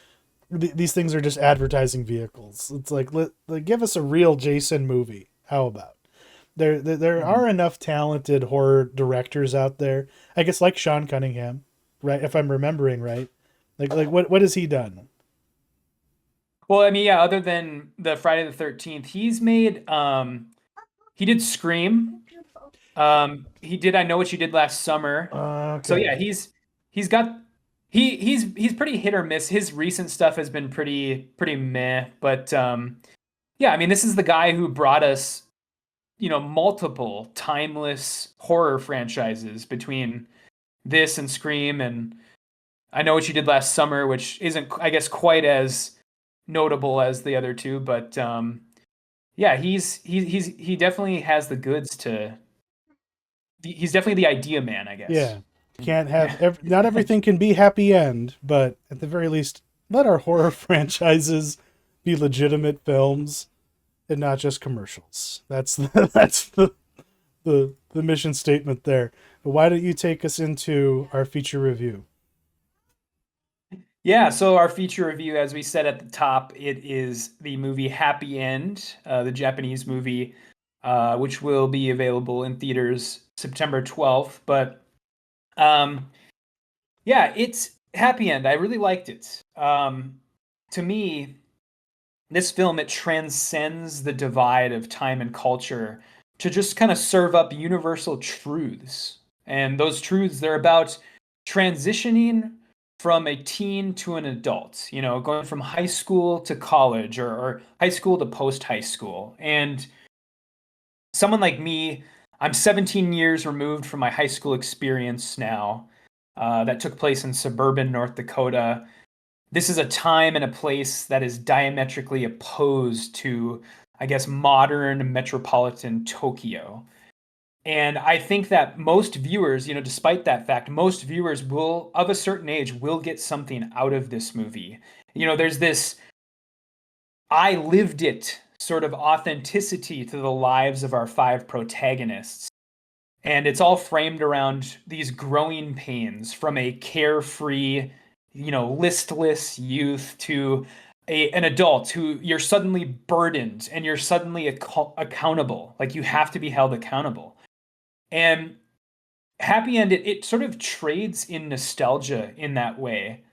these things are just advertising vehicles. It's like give us a real Jason movie. How about? There Mhm. are enough talented horror directors out there. I guess like Sean Cunningham, right? If I'm remembering right, like what has he done? Well, I mean, yeah, other than the Friday the 13th, he did Scream. He did I Know What You Did Last Summer. So Okay, yeah, he's got he's pretty hit or miss. His recent stuff has been pretty meh, but yeah, I mean, this is the guy who brought us, multiple timeless horror franchises between this and Scream and I Know What You Did Last Summer, which isn't, I guess, quite as notable as the other two, but yeah, he definitely has the goods to. He's definitely the idea man, I guess. yeah. Can't Yeah. have not everything can be happy end, but at the very least, let our horror franchises be legitimate films and not just commercials. That's the mission statement there. Why don't you take us into our feature review? Yeah, so our feature review, as we said at the top, it is the movie Happy End, the Japanese movie, which will be available in theaters September 12th. But yeah, it's Happy End. I really liked it. To me, this film, it transcends the divide of time and culture to just kind of serve up universal truths. And those truths, they're about transitioning from a teen to an adult, going from high school to college, or high school to post high school. And someone like me, I'm 17 years removed from my high school experience now, that took place in suburban North Dakota. This is a time and a place that is diametrically opposed to, I guess, modern metropolitan Tokyo. And I think that most viewers, despite that fact, most viewers will, of a certain age, will get something out of this movie. There's this I lived it sort of authenticity to the lives of our five protagonists. And it's all framed around these growing pains from a carefree, listless youth to an adult who you're suddenly burdened and you're suddenly accountable. Like you have to be held accountable. And Happy End, it sort of trades in nostalgia in that way.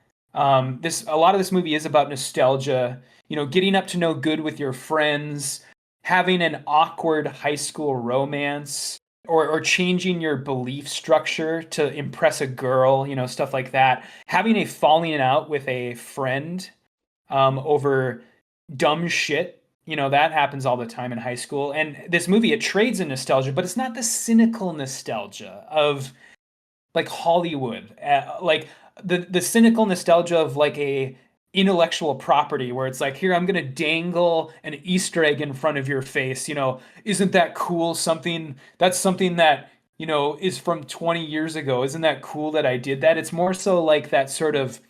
This a lot of this movie is about nostalgia, getting up to no good with your friends, having an awkward high school romance, or changing your belief structure to impress a girl, stuff like that. Having a falling out with a friend over dumb shit. That happens all the time in high school. And this movie, it trades in nostalgia, but it's not the cynical nostalgia of like Hollywood, like the cynical nostalgia of like a intellectual property where it's like, here, I'm gonna dangle an Easter egg in front of your face. Isn't that cool? Something that, is from 20 years ago. Isn't that cool that I did that? It's more so like that sort of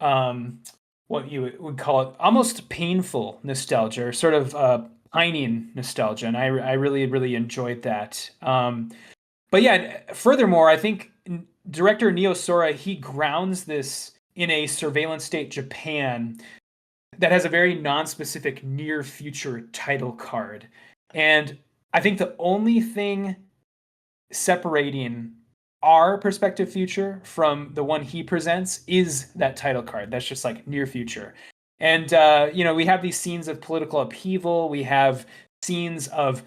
um what you would call it, almost painful nostalgia, or sort of pining nostalgia. And I really, really enjoyed that. But yeah, furthermore, I think director Neo Sora, he grounds this in a surveillance state Japan that has a very non-specific near future title card. And I think the only thing separating our perspective future from the one he presents is that title card. That's just like near future. And we have these scenes of political upheaval, we have scenes of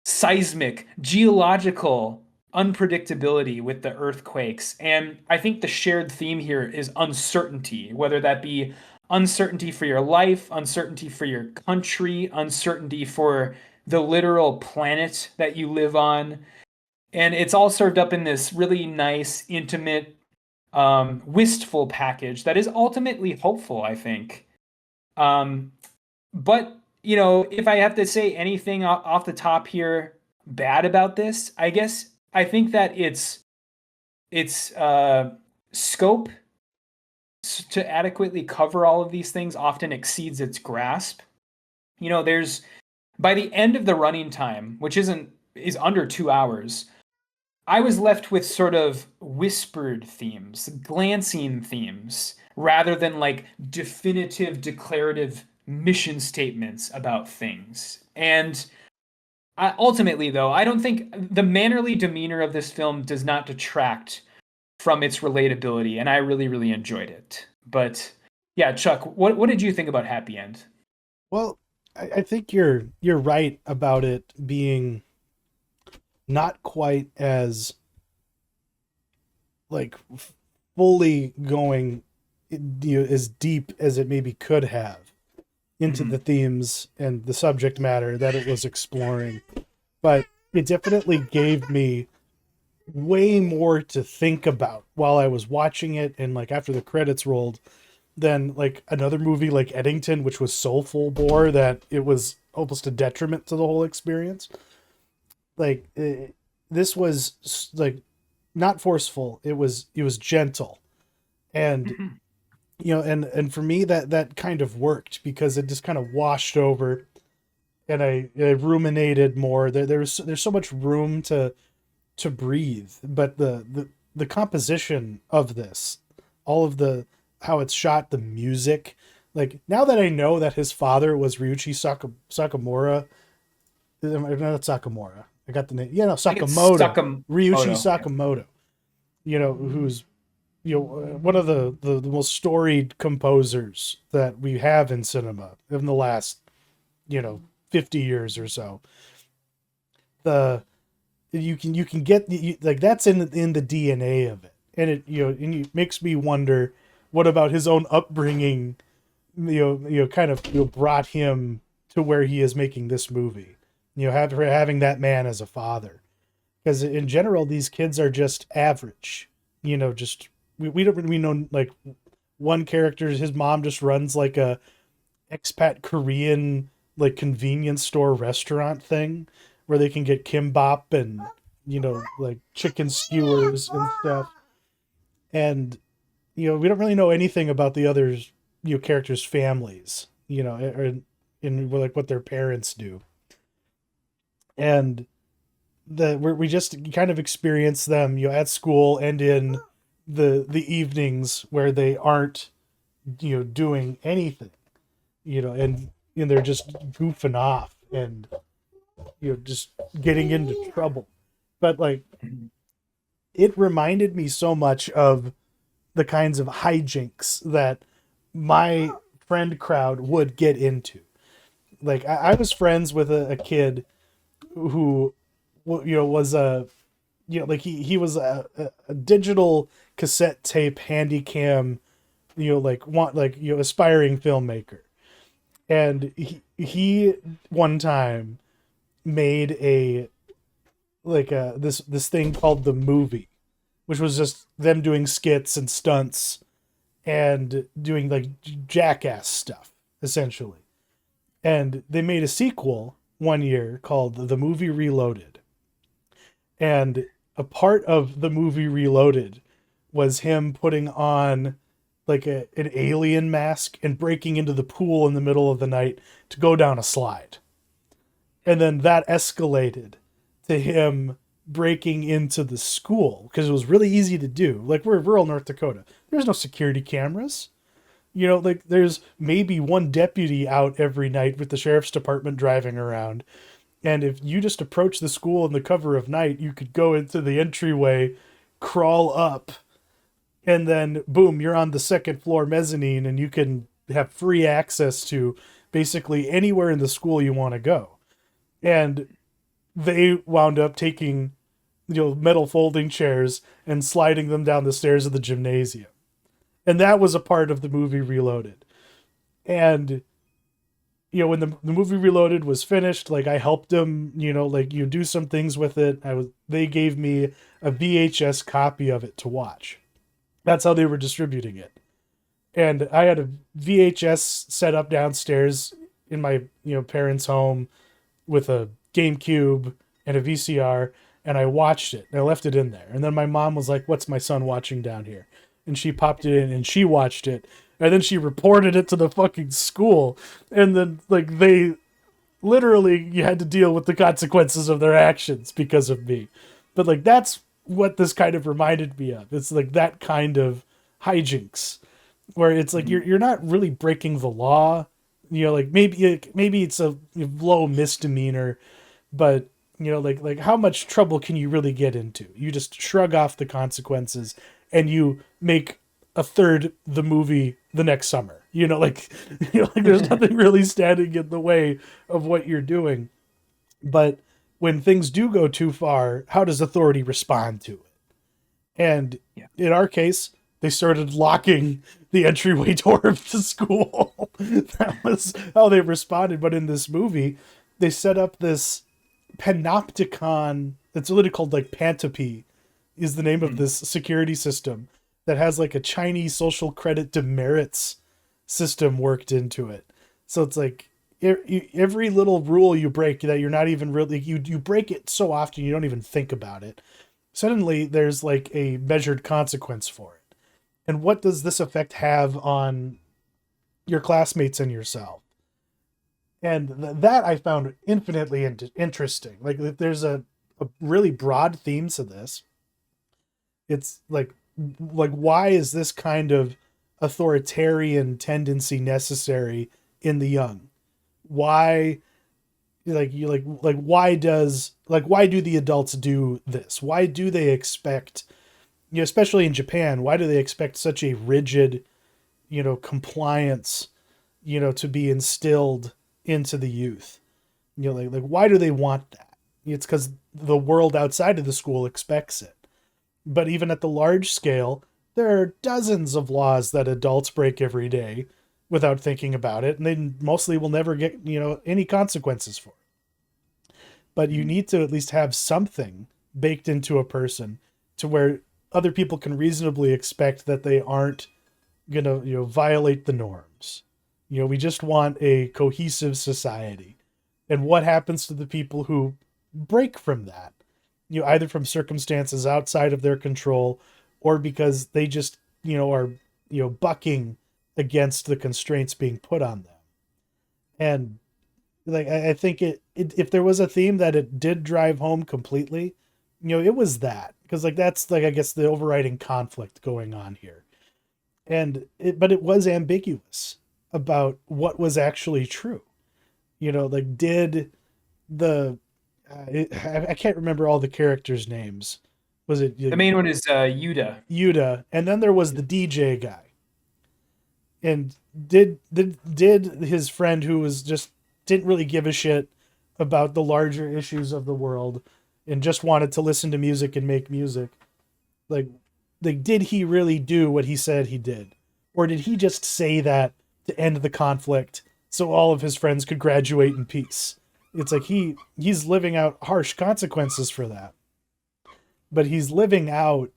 seismic, geological unpredictability with the earthquakes. And I think the shared theme here is uncertainty, whether that be uncertainty for your life, uncertainty for your country, uncertainty for the literal planet that you live on. And it's all served up in this really nice, intimate, wistful package that is ultimately hopeful, I think. Um, but if I have to say anything off the top here bad about this, I guess I think that its scope to adequately cover all of these things often exceeds its grasp. There's by the end of the running time, which is under 2 hours, I was left with sort of whispered themes, glancing themes, rather than like definitive, declarative mission statements about things. And ultimately, though, I don't think the mannerly demeanor of this film does not detract from its relatability, and I really, really enjoyed it. But yeah, Chuck, what did you think about Happyend? Well, I think you're right about it being not quite as like fully going as deep as it maybe could have into Mm-hmm. the themes and the subject matter that it was exploring. But it definitely gave me way more to think about while I was watching it and like after the credits rolled than like another movie like Eddington, which was so full bore that it was almost a detriment to the whole experience. Like this was like not forceful. It was gentle, and Mm-hmm. and for me that kind of worked because it just kind of washed over, and I ruminated more. There's so much room to breathe, but the composition of this, all of the how it's shot, the music, like now that I know that his father was Ryuichi Sakamura, not Sakamura. I got the name. Yeah, no, I think it's Sakamoto. Ryuichi Sakamoto. Yeah. Sakamoto. Who's one of the most storied composers that we have in cinema in the last 50 years or so. The you can get like that's in the DNA of it, and it makes me wonder what about his own upbringing, kind of brought him to where he is making this movie. Having that man as a father, because in general these kids are just average. Just we don't we know like one character, his mom just runs like a expat Korean like convenience store restaurant thing where they can get kimbap and like chicken skewers and stuff. And we don't really know anything about the others characters' families, or in like what their parents do. And we just kind of experience them at school and in the evenings where they aren't doing anything, and they're just goofing off and just getting into trouble. But like Mhm. it reminded me so much of the kinds of hijinks that my friend crowd would get into. Like I was friends with a kid who was a like he was a digital cassette tape handy cam like want like aspiring filmmaker. And he one time made a like this thing called the movie, which was just them doing skits and stunts and doing like jackass stuff, essentially. And they made a sequel one year called The Movie Reloaded. And a part of the movie Reloaded was him putting on like an alien mask and breaking into the pool in the middle of the night to go down a slide. And then that escalated to him breaking into the school because it was really easy to do. Like, we're in rural North Dakota. There's no security cameras. You know, like, there's maybe one deputy out every night with the sheriff's department driving around. And if you just approach the school in the cover of night, you could go into the entryway, crawl up, and then boom, you're on the second floor mezzanine and you can have free access to basically anywhere in the school you want to go. And they wound up taking, metal folding chairs and sliding them down the stairs of the gymnasium. And that was a part of the movie Reloaded. And when the movie Reloaded was finished, like, I helped them, like, do some things with it. They gave me a VHS copy of it to watch. That's how they were distributing it. And I had a VHS set up downstairs in my, parents' home with a GameCube and a VCR, and I watched it. And I left it in there. And then my mom was like, "What's my son watching down here?" And she popped it in and she watched it. And then she reported it to the fucking school. And then, like, they literally, you had to deal with the consequences of their actions because of me. But, like, that's what this kind of reminded me of. It's like that kind of hijinks where it's like you're not really breaking the law. Like, maybe it's a low misdemeanor, but like how much trouble can you really get into? You just shrug off the consequences and you make a third the movie the next summer. Like there's nothing really standing in the way of what you're doing. But when things do go too far, how does authority respond to it? And in our case, they started locking the entryway door of the school. That was how they responded. But in this movie, they set up this panopticon. It's literally called, like, Pantopy is the name of this security system that has, like, a Chinese social credit demerits system worked into it. So it's like every little rule you break that you're not even really, you break it so often you don't even think about it. Suddenly there's like a measured consequence for it. And what does this effect have on your classmates and yourself? And that I found infinitely interesting. Like, there's a really broad theme to this. It's like why is this kind of authoritarian tendency necessary in the young? Why, why do the adults do this? Why do they expect, especially in Japan, why do they expect such a rigid, compliance, to be instilled into the youth? Like why do they want that? It's because the world outside of the school expects it. But even at the large scale, there are dozens of laws that adults break every day without thinking about it, and they mostly will never get, any consequences for it. But you need to at least have something baked into a person to where other people can reasonably expect that they aren't going to, violate the norms. We just want a cohesive society. And what happens to the people who break from that? Either from circumstances outside of their control or because they just, are, bucking against the constraints being put on them. And like, I think if there was a theme that it did drive home completely, it was that, because like, that's like, I guess the overriding conflict going on here. But it was ambiguous about what was actually true. Like, did the, I can't remember all the characters' names. Was it The main one is Yuda. Yuda, and then there was the DJ guy. And did his friend, who was just didn't really give a shit about the larger issues of the world and just wanted to listen to music and make music, like did he really do what he said he did? Or did he just say that to end the conflict so all of his friends could graduate in peace? It's like he's living out harsh consequences for that. But he's living out,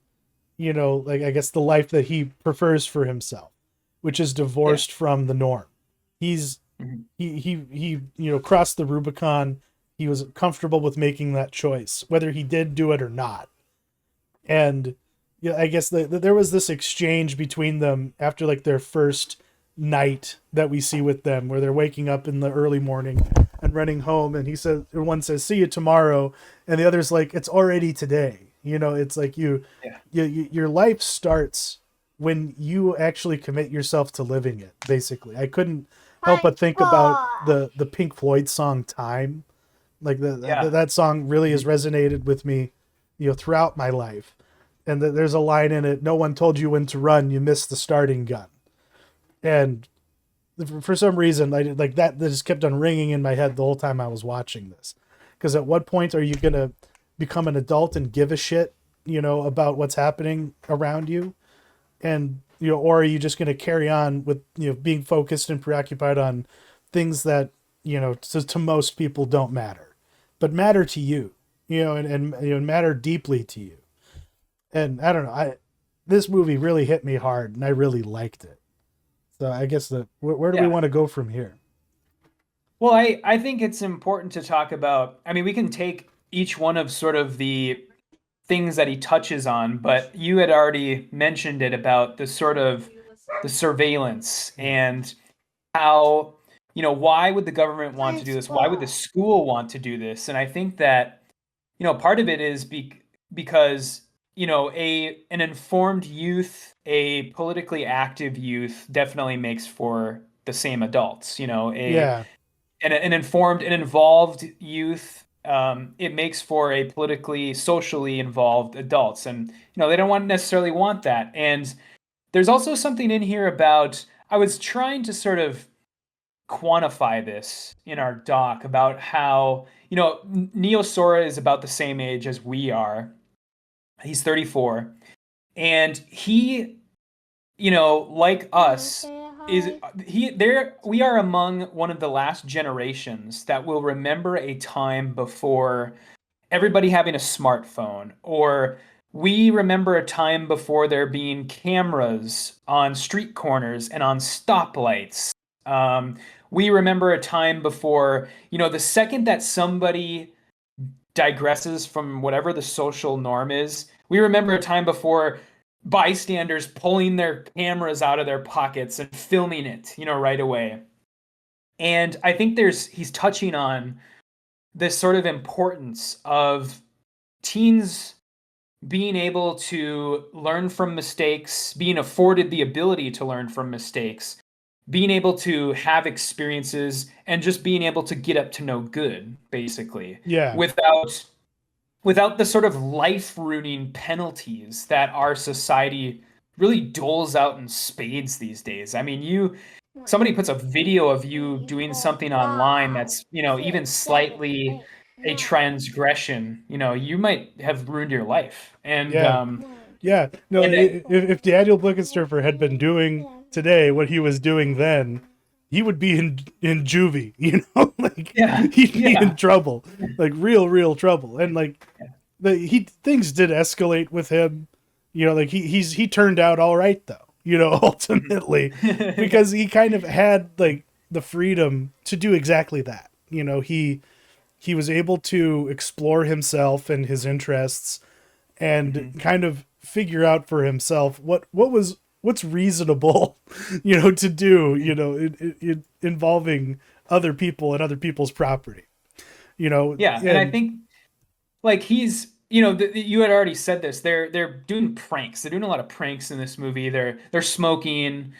like, I guess the life that he prefers for himself. which is Yeah. divorced from the norm. He's Mhm. he crossed the Rubicon. He was comfortable with making that choice, whether he did do it or not. And yeah, I guess there was this exchange between them after like their first night that we see with them, where they're waking up in the early morning and running home, and he says, one says, "See you tomorrow," and the other's like, "It's already today." It's like Yeah. your life starts when you actually commit yourself to living it. Basically, I couldn't help but think about the Pink Floyd song "Time." Like Yeah. that song really has Mhm. resonated with me, throughout my life. And there's a line in it: "No one told you when to run. You missed the starting gun." And for some reason, I did, like that just kept on ringing in my head the whole time I was watching this. Because at what point are you gonna become an adult and give a shit, about what's happening around you? And or are you just gonna carry on with being focused and preoccupied on things that to most people don't matter, but matter to you, and matter deeply to you. And I don't know, I this movie really hit me hard, and I really liked it. So I guess where do we Yeah. want to go from here? Well, I think it's important to talk about. I mean, we can take each one of sort of the things that he touches on, but you had already mentioned it about the sort of the surveillance Yeah. and how, why would the government want to do this? Why would the school want to do this? And I think that, part of it is because, an informed youth, a politically active youth definitely makes for the same adults, Yeah. an informed and involved youth, it makes for a politically socially involved adults, and they don't want necessarily want that. And there's also something in here about, I was trying to sort of quantify this in our doc about how, Neo Sora is about the same age as we are. He's 34, and he, like us, is he there we are among one of the last generations that will remember a time before everybody having a smartphone, or we remember a time before there being cameras on street corners and on stoplights. um, we remember a time before, the second that somebody digresses from whatever the social norm is, we remember a time before bystanders pulling their cameras out of their pockets and filming it, right away. And I think he's touching on this sort of importance of teens being able to learn from mistakes, being afforded the ability to learn from mistakes, being able to have experiences, and just being able to get up to no good, basically, Yeah. without the sort of life-ruining penalties that our society really doles out in spades these days. I mean, somebody puts a video of you doing something online that's, even slightly a transgression, you might have ruined your life. And Yeah. Yeah. No, and if Daniel Blickensturfer had been doing today what he was doing then, he would be in juvie, like yeah, he'd be in yeah, trouble, like real trouble. And like he things did escalate with him, like he turned out all right though, ultimately, because he kind of had like the freedom to do exactly that. He was able to explore himself and his interests and Mhm. kind of figure out for himself what's reasonable, to do, involving other people and other people's property, Yeah, and I and think like he's, you had already said this. They're doing pranks. They're doing a lot of pranks in this movie. They're smoking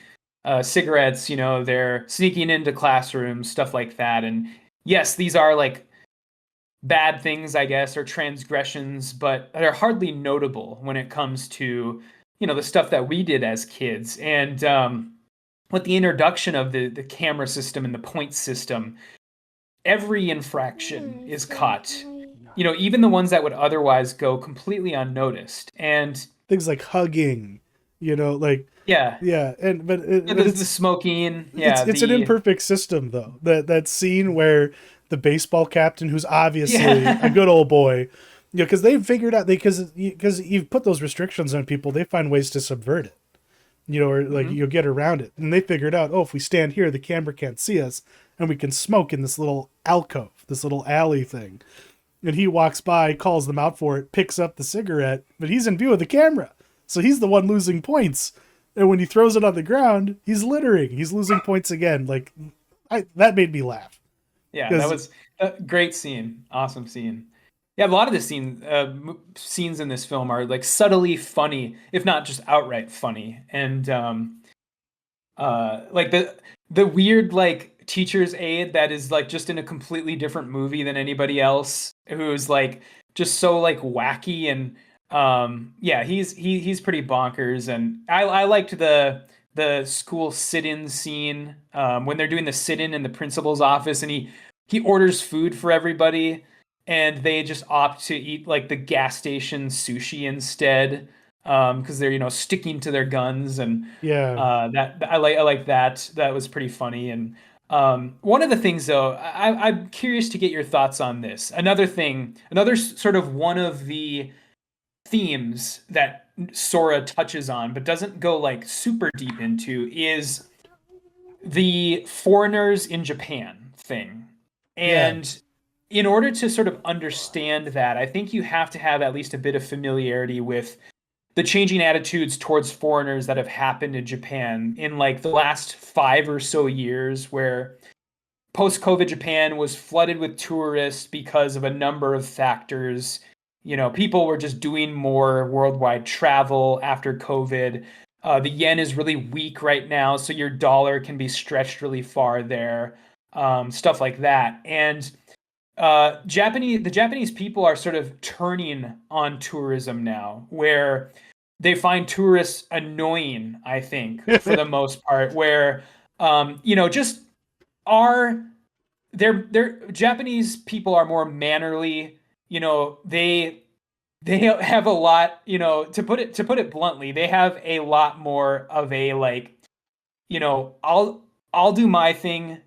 cigarettes. They're sneaking into classrooms, stuff like that. And yes, these are like bad things, I guess, or transgressions, but they're hardly notable when it comes to, the stuff that we did as kids. And with the introduction of the camera system and the point system, every infraction is caught. Even the ones that would otherwise go completely unnoticed. And things like hugging, like yeah, yeah, and yeah, but the smoking, it's yeah, it's an the imperfect system though. That scene where the baseball captain, who's obviously a yeah, good old boy, because they've figured out because you've put those restrictions on people, they find ways to subvert it. or like Hmm. you'll get around it. And they figured out, oh, if we stand here, the camera can't see us, and we can smoke in this little alcove, this little alley thing. And he walks by, calls them out for it, picks up the cigarette, but he's in view of the camera. So he's the one losing points. And when he throws it on the ground, he's littering. He's losing points again. Like, that made me laugh. Yeah, that Because, was a great scene. Awesome scene. Yeah, a lot of the scenes in this film are like subtly funny, if not just outright funny. And like the weird like teacher's aide that is like just in a completely different movie than anybody else, who's like just so like wacky. And yeah, he's pretty bonkers. And I liked the school sit-in scene, when they're doing the sit-in in the principal's office, and he orders food for everybody, and they just opt to eat like the gas station sushi instead, because they're sticking to their guns. And yeah. that I like that. That was pretty funny. And one of the things though, I'm curious to get your thoughts on this. Another thing, sort of one of the themes that Sora touches on but doesn't go like super deep into is the foreigners in Japan thing. Yeah. And in order to sort of understand that, I think you have to have at least a bit of familiarity with the changing attitudes towards foreigners that have happened in Japan in like the last 5 or so years, where post-COVID Japan was flooded with tourists because of a number of factors. People were just doing more worldwide travel after COVID. The yen is really weak right now, so your dollar can be stretched really far there. Stuff like that. And the Japanese people are sort of turning on tourism now, where they find tourists annoying, I think, for the most part, where just are they're Japanese people are more mannerly. They have a lot, to put it bluntly, they have a lot more of a like, I'll do my thing,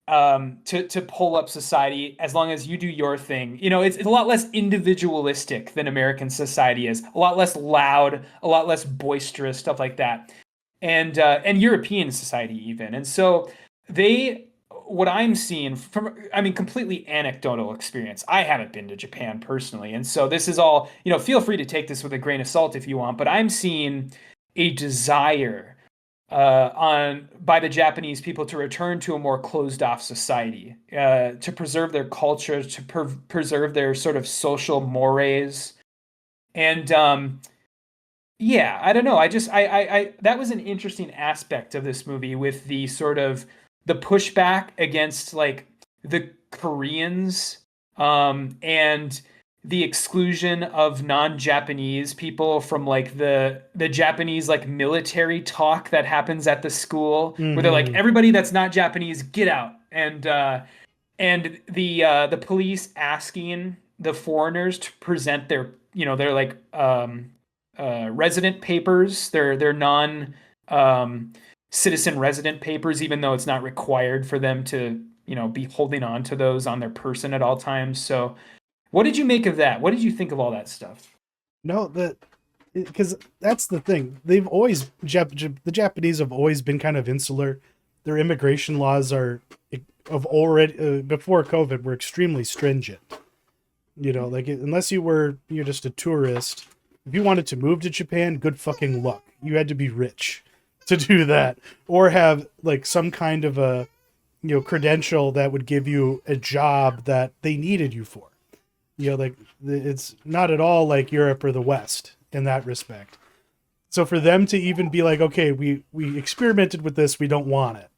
to pull up society as long as you do your thing. It's a lot less individualistic than American society is. A lot less loud, a lot less boisterous, stuff like that. And European society even. And so they what I'm seeing from, I mean, completely anecdotal experience. I haven't been to Japan personally, and so this is all, feel free to take this with a grain of salt if you want, but I'm seeing a desire on by the Japanese people to return to a more closed off society, to preserve their culture, to preserve their sort of social mores. And yeah, I don't know. That was an interesting aspect of this movie, with the sort of the pushback against like the Koreans, and the exclusion of non-Japanese people from like the Japanese like military talk that happens at the school, where they're like, Mm-hmm. everybody that's not Japanese, get out. And the police asking the foreigners to present their like resident papers, their non citizen resident papers, even though it's not required for them to be holding on to those on their person at all times. So, what did you make of that? What did you think of all that stuff? No, because that's the thing. They've always the Japanese have always been kind of insular. Their immigration laws are of already before COVID were extremely stringent. Like unless you're just a tourist, if you wanted to move to Japan, good fucking luck. You had to be rich to do that, or have like some kind of a credential that would give you a job that they needed you for. Like it's not at all like Europe or the West in that respect. So for them to even be like, okay, we experimented with this, we don't want it.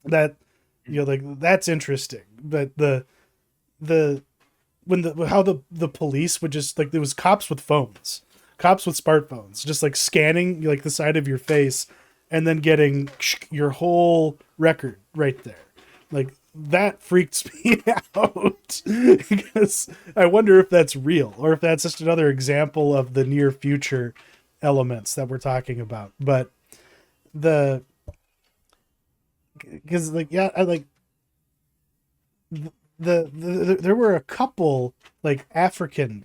That like that's interesting. But the when the how the police would just like, there was cops with phones, cops with smartphones, just like scanning like the side of your face, and then getting your whole record right there. Like that freaks me out, because I wonder if that's real or if that's just another example of the near future elements that we're talking about. But the because like yeah, I like there were a couple like African,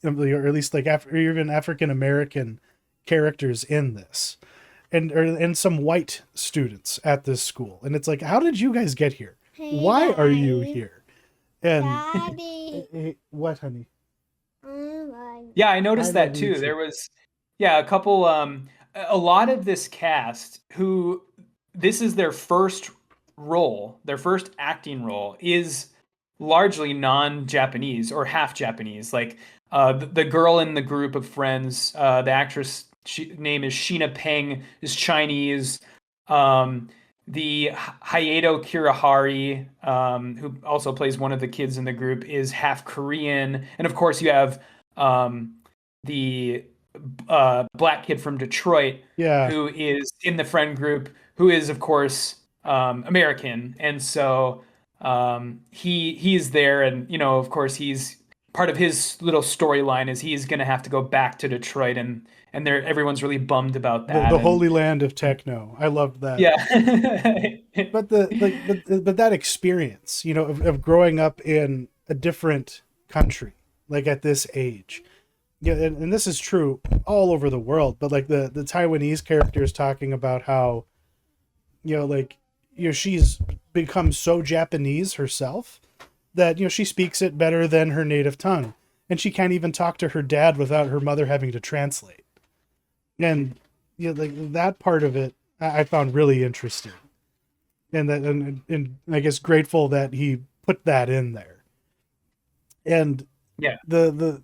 or at least like or even African American characters in this, and some white students at this school, and it's like, how did you guys get here? Hey, Why are you Daddy. here? And Daddy. what, honey? Yeah, I I noticed that love you too. too. There was, yeah, a couple, a lot of this cast who this is their first role, their first acting role is largely non-Japanese or half Japanese. Like the girl in the group of friends, the actress name is Sheena Peng, is Chinese. Um, the Hayato Kirihari, who also plays one of the kids in the group, is half Korean, and of course you have um, the black kid from Detroit Yeah. who is in the friend group, who is of course American, and so he's there, and of course he's part of his little storyline is he's gonna have to go back to Detroit, and everyone's really bummed about The that, and holy land of techno. I loved that. yeah. But but that experience, of growing up in a different country, like at this age. Yeah, and this is true all over the world, but like the Taiwanese character is talking about how, like, she's become so Japanese herself that, she speaks it better than her native tongue. And she can't even talk to her dad without her mother having to translate. And like that part of it I found really interesting. And that and I guess grateful that he put that in there. And Yeah. the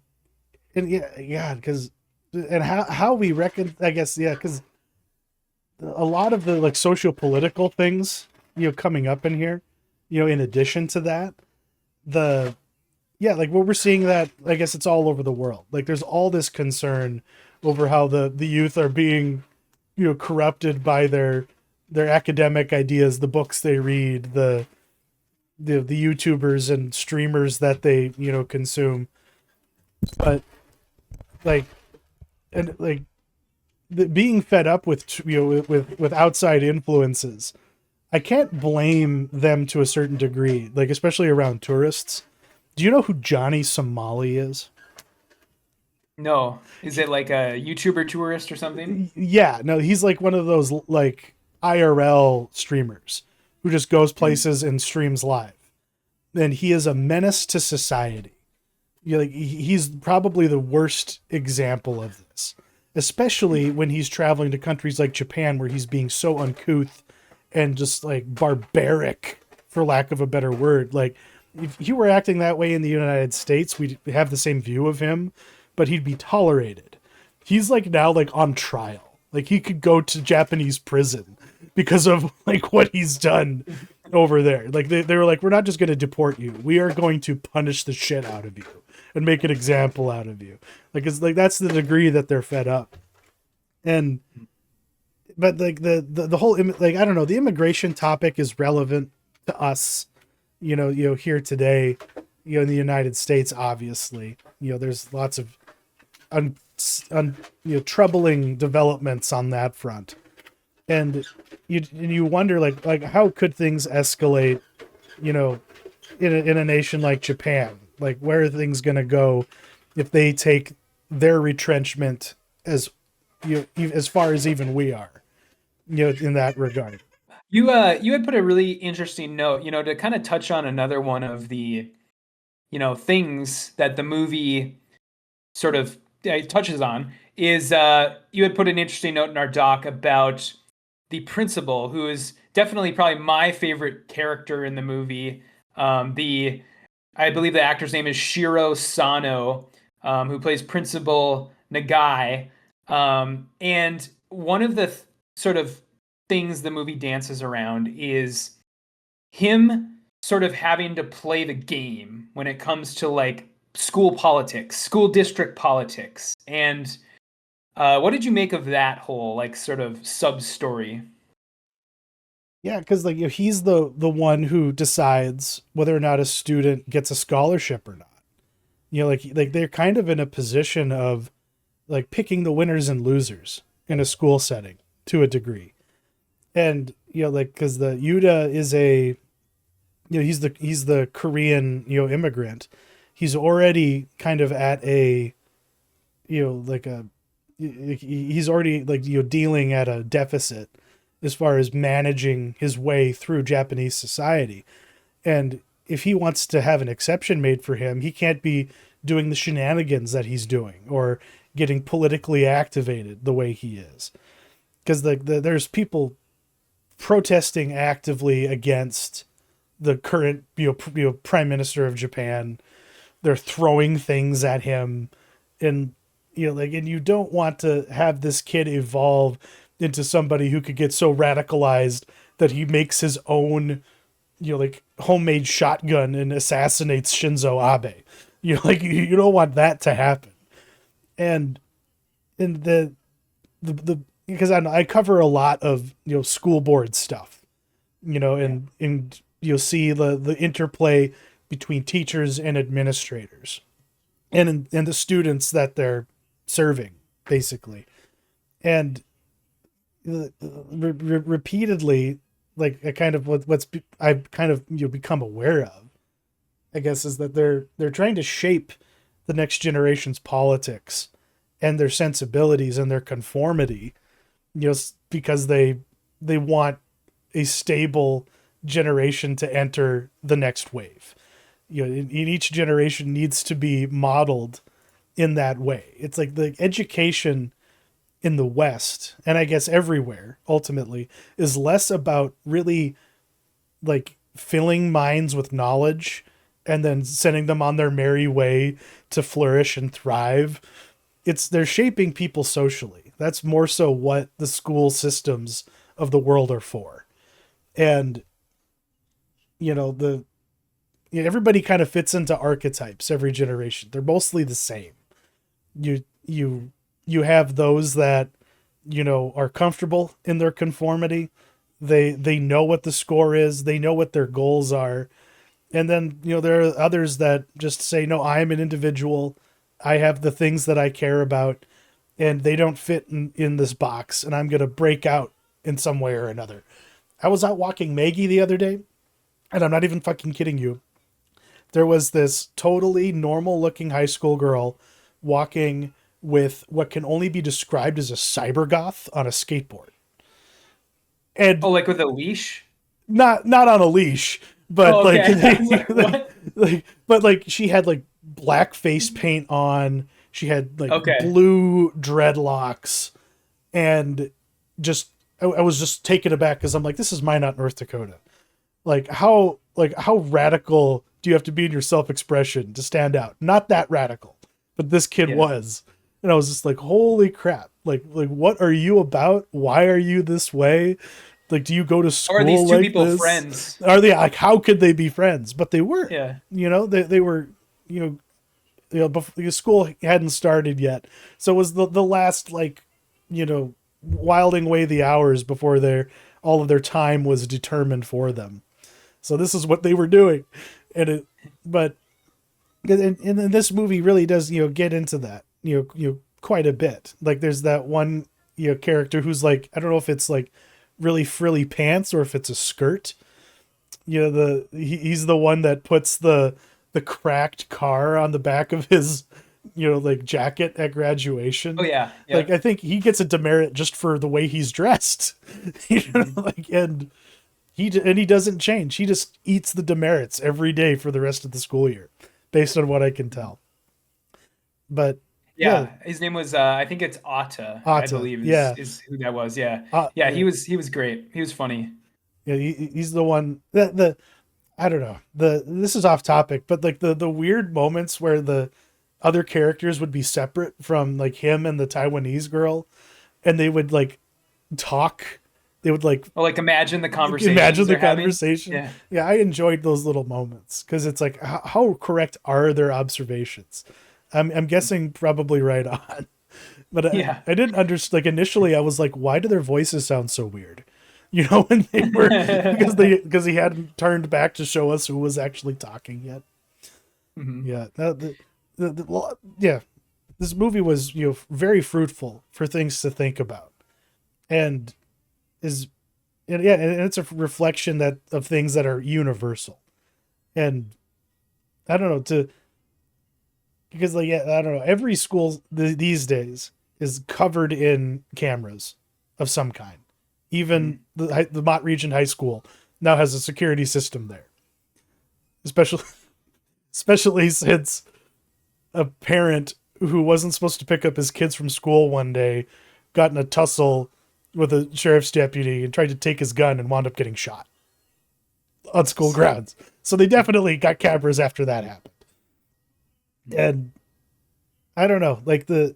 and yeah, because and how we reckon, I guess, yeah, because a lot of the like socio-political things coming up in here, in addition to that, the like what we're seeing, that I guess it's all over the world. Like there's all this concern over how the youth are being corrupted by their academic ideas, the books they read, the YouTubers and streamers that they consume. But like, and like being fed up with with outside influences, I can't blame them to a certain degree, like especially around tourists. Do you know who Johnny Somali is? No. Is it like a YouTuber tourist or something? Yeah, no, he's like one of those like IRL streamers who just goes places and streams live. And he is a menace to society. Like he's probably the worst example of this, especially when he's traveling to countries like Japan where he's being so uncouth and just like barbaric, for lack of a better word. Like if he were acting that way in the United States, we'd have the same view of him, but he'd be tolerated. He's like now like on trial. Like he could go to Japanese prison because of like what he's done over there. Like they were like, we're not just going to deport you. We are going to punish the shit out of you and make an example out of you. Like it's like that's the degree that they're fed up. And but like the whole like I don't know, the immigration topic is relevant to us, here today, in the United States. Obviously, there's lots of troubling developments on that front, and you wonder like how could things escalate, in a nation like Japan? Like where are things going to go if they take their retrenchment as far as even we are, in that regard. You had put a really interesting note, to kind of touch on another one of the, things that the movie sort of touches on is you had put an interesting note in our doc about the principal, who is definitely probably my favorite character in the movie. I believe the actor's name is Shiro Sano, who plays Principal Nagai. And one of the sort of things the movie dances around is him sort of having to play the game when it comes to like school politics, school district politics. And what did you make of that whole like sort of sub story? Yeah, because like he's the one who decides whether or not a student gets a scholarship or not. Like they're kind of in a position of like picking the winners and losers in a school setting to a degree. And like because the Yuta is a he's the Korean immigrant. He's already kind of at a like he's already like dealing at a deficit as far as managing his way through Japanese society. And if he wants to have an exception made for him, he can't be doing the shenanigans that he's doing or getting politically activated the way he is. Because there's people protesting actively against the current prime minister of Japan. They're throwing things at him, and and you don't want to have this kid evolve into somebody who could get so radicalized that he makes his own homemade shotgun and assassinates Shinzo Abe. You don't want that to happen. And in the because I cover a lot of school board stuff, and you'll see the interplay between teachers and administrators, and the students that they're serving, basically, and repeatedly, like I kind of I've kind of become aware of, I guess, is that they're trying to shape the next generation's politics and their sensibilities and their conformity, because they want a stable generation to enter the next wave. In each generation needs to be modeled in that way. It's like the education in the West, and I guess everywhere ultimately, is less about really like filling minds with knowledge and then sending them on their merry way to flourish and thrive. They're shaping people socially. That's more so what the school systems of the world are for. And everybody kind of fits into archetypes every generation. They're mostly the same. You have those that are comfortable in their conformity. They know what the score is, they know what their goals are. And then there are others that just say, no, I am an individual, I have the things that I care about, and they don't fit in this box, and I'm going to break out in some way or another. I was out walking Maggie the other day, and I'm not even fucking kidding you. There was this totally normal looking high school girl walking with what can only be described as a cyber goth on a skateboard. And Oh, like with a leash? not on a leash, but Oh, like, okay. I was like, what? but like she had like black face paint on. She had like Okay. blue dreadlocks, and just I was just taken aback because I'm like, this is Minot, North Dakota. How radical do you have to be in your self-expression to stand out? Not that radical, but this kid was. And I was just like, holy crap. Like what are you about? Why are you this way? Like, do you go to school? Or are these two like people this? friends? Are they like, how could they be friends? But they were. Yeah. They were, before, the school hadn't started yet. So it was the last, like, wilding away the hours before all of their time was determined for them. So this is what they were doing. And this movie really does, get into that, quite a bit. Like there's that one, character who's like, I don't know if it's like really frilly pants or if it's a skirt. He's the one that puts the cracked car on the back of his, like jacket at graduation. Oh yeah. Like I think he gets a demerit just for the way he's dressed. And he doesn't change. He just eats the demerits every day for the rest of the school year, based on what I can tell. But yeah, his name was I think it's Atta, I Atta, believe is who that was. Yeah. Yeah, yeah. he was great. He was funny. Yeah, he's the one that I don't know. This is off topic, but like the weird moments where the other characters would be separate from like him and the Taiwanese girl, and they would like talk. They would like Imagine the imagine conversations the they're having. conversation. Yeah, I enjoyed those little moments because it's like how correct are their observations? I'm guessing probably right on, but I didn't understand. Like initially, I was like, why do their voices sound so weird? When they were because he hadn't turned back to show us who was actually talking yet. Mm-hmm. Yeah, yeah. This movie was very fruitful for things to think about, and and it's a reflection of things that are universal, and I don't know because I don't know, every school these days is covered in cameras of some kind. Even Mhm. the Mott Region High School now has a security system there, especially especially since a parent who wasn't supposed to pick up his kids from school one day got in a tussle with a sheriff's deputy and tried to take his gun and wound up getting shot on school grounds. So they definitely got cameras after that happened. And I don't know, like to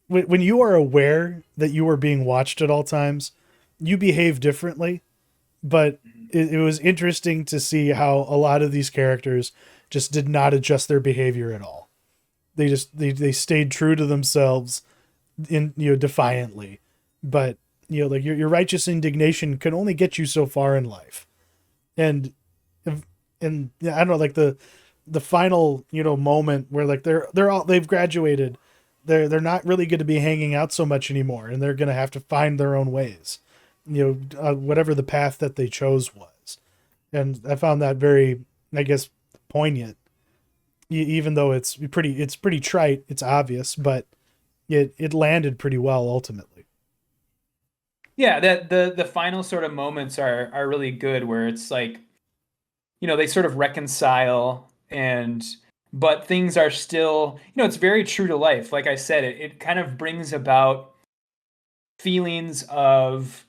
when you are aware that you are being watched at all times, you behave differently. But it was interesting to see how a lot of these characters just did not adjust their behavior at all. They stayed true to themselves in defiantly. But like your righteous indignation can only get you so far in life. And and yeah, I don't know, like the final moment where like they've graduated, they're not really going to be hanging out so much anymore, and they're going to have to find their own ways, whatever the path that they chose was. And I found that very, I guess, poignant, even though it's pretty trite, it's obvious, but it landed pretty well ultimately. Yeah, that the final sort of moments are really good where it's like, they sort of reconcile, and but things are still, it's very true to life. Like I said, it kind of brings about feelings of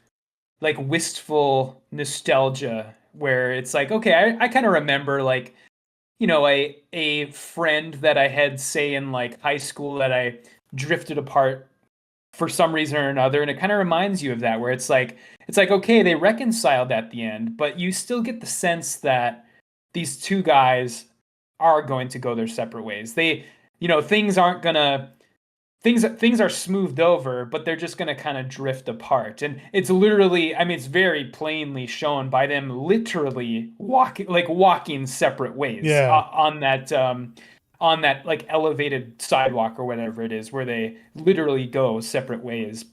like wistful nostalgia where it's like, okay, I kind of remember like, a friend that I had, say, in like high school that I drifted apart for some reason or another, and it kind of reminds you of that, where it's like okay, they reconciled at the end, but you still get the sense that these two guys are going to go their separate ways. Things aren't gonna things are smoothed over, but they're just going to kind of drift apart. And it's literally, I mean, it's very plainly shown by them literally walking separate ways Yeah. on that like elevated sidewalk or whatever it is, where they literally go separate ways.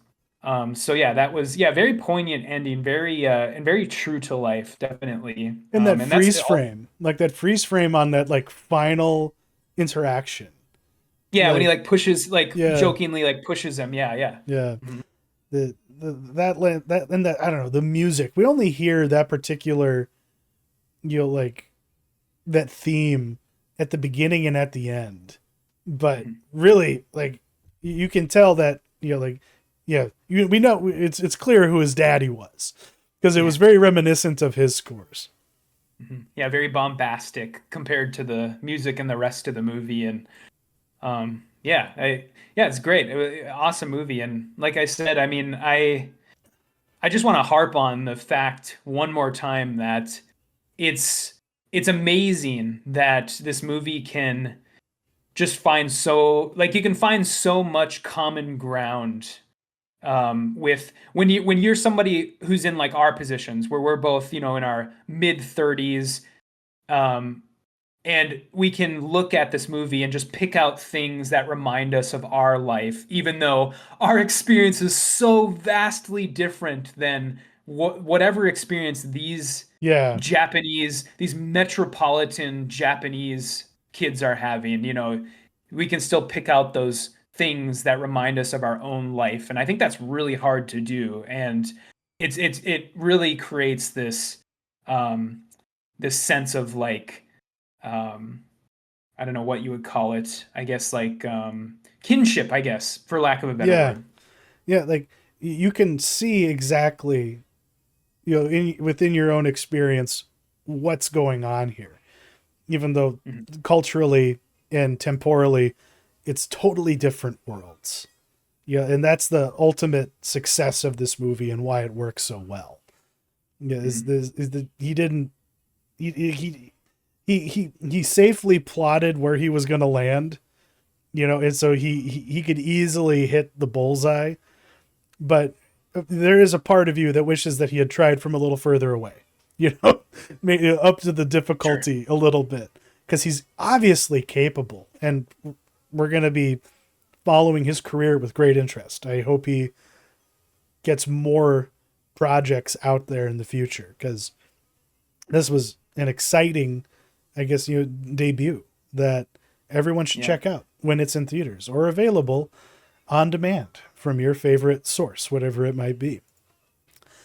So yeah, that was, yeah, very poignant ending, very and very true to life, definitely. And that And that's freeze frame, like that freeze frame on that like final interaction. yeah, when he Like, like pushes, like yeah, jokingly like pushes him. Yeah, yeah. yeah. Mhm. That and that, I don't know, the music. We only hear that particular, like that theme at the beginning and at the end. But Mhm. really, like you can tell that, like, yeah, we know it's clear who his daddy was, because it Yeah. was very reminiscent of his scores. Yeah, very bombastic compared to the music and the rest of the movie. And yeah, it's great. It was awesome movie. And like I said, I mean, I just want to harp on the fact one more time that it's it's amazing that this movie can just find so, like, you can find so much common ground with when you're somebody who's in like our positions, where we're both, in our mid 30s, um, and we can look at this movie and just pick out things that remind us of our life, even though our experience is so vastly different than whatever experience Yeah, these metropolitan Japanese kids are having. We can still pick out those things that remind us of our own life, and I think that's really hard to do. And it really creates um, this sense of like, um, I don't know what you would call it. I guess like kinship, I guess, for lack of a better yeah, word. yeah. Like you can see exactly, within your own experience, what's going on here, even though Mhm. culturally and temporally it's totally different worlds. Yeah, and that's the ultimate success of this movie and why it works so well. Yeah, Mhm. is that he didn't he safely plotted where he was going to land, and so he could easily hit the bullseye. But there is a part of you that wishes that he had tried from a little further away, maybe up to the Sure. difficulty a little bit, because he's obviously capable, and we're going to be following his career with great interest. I hope he gets more projects out there in the future, because this was an exciting, I guess, debut that everyone should Yeah. check out when it's in theaters or available on demand from your favorite source, whatever it might be.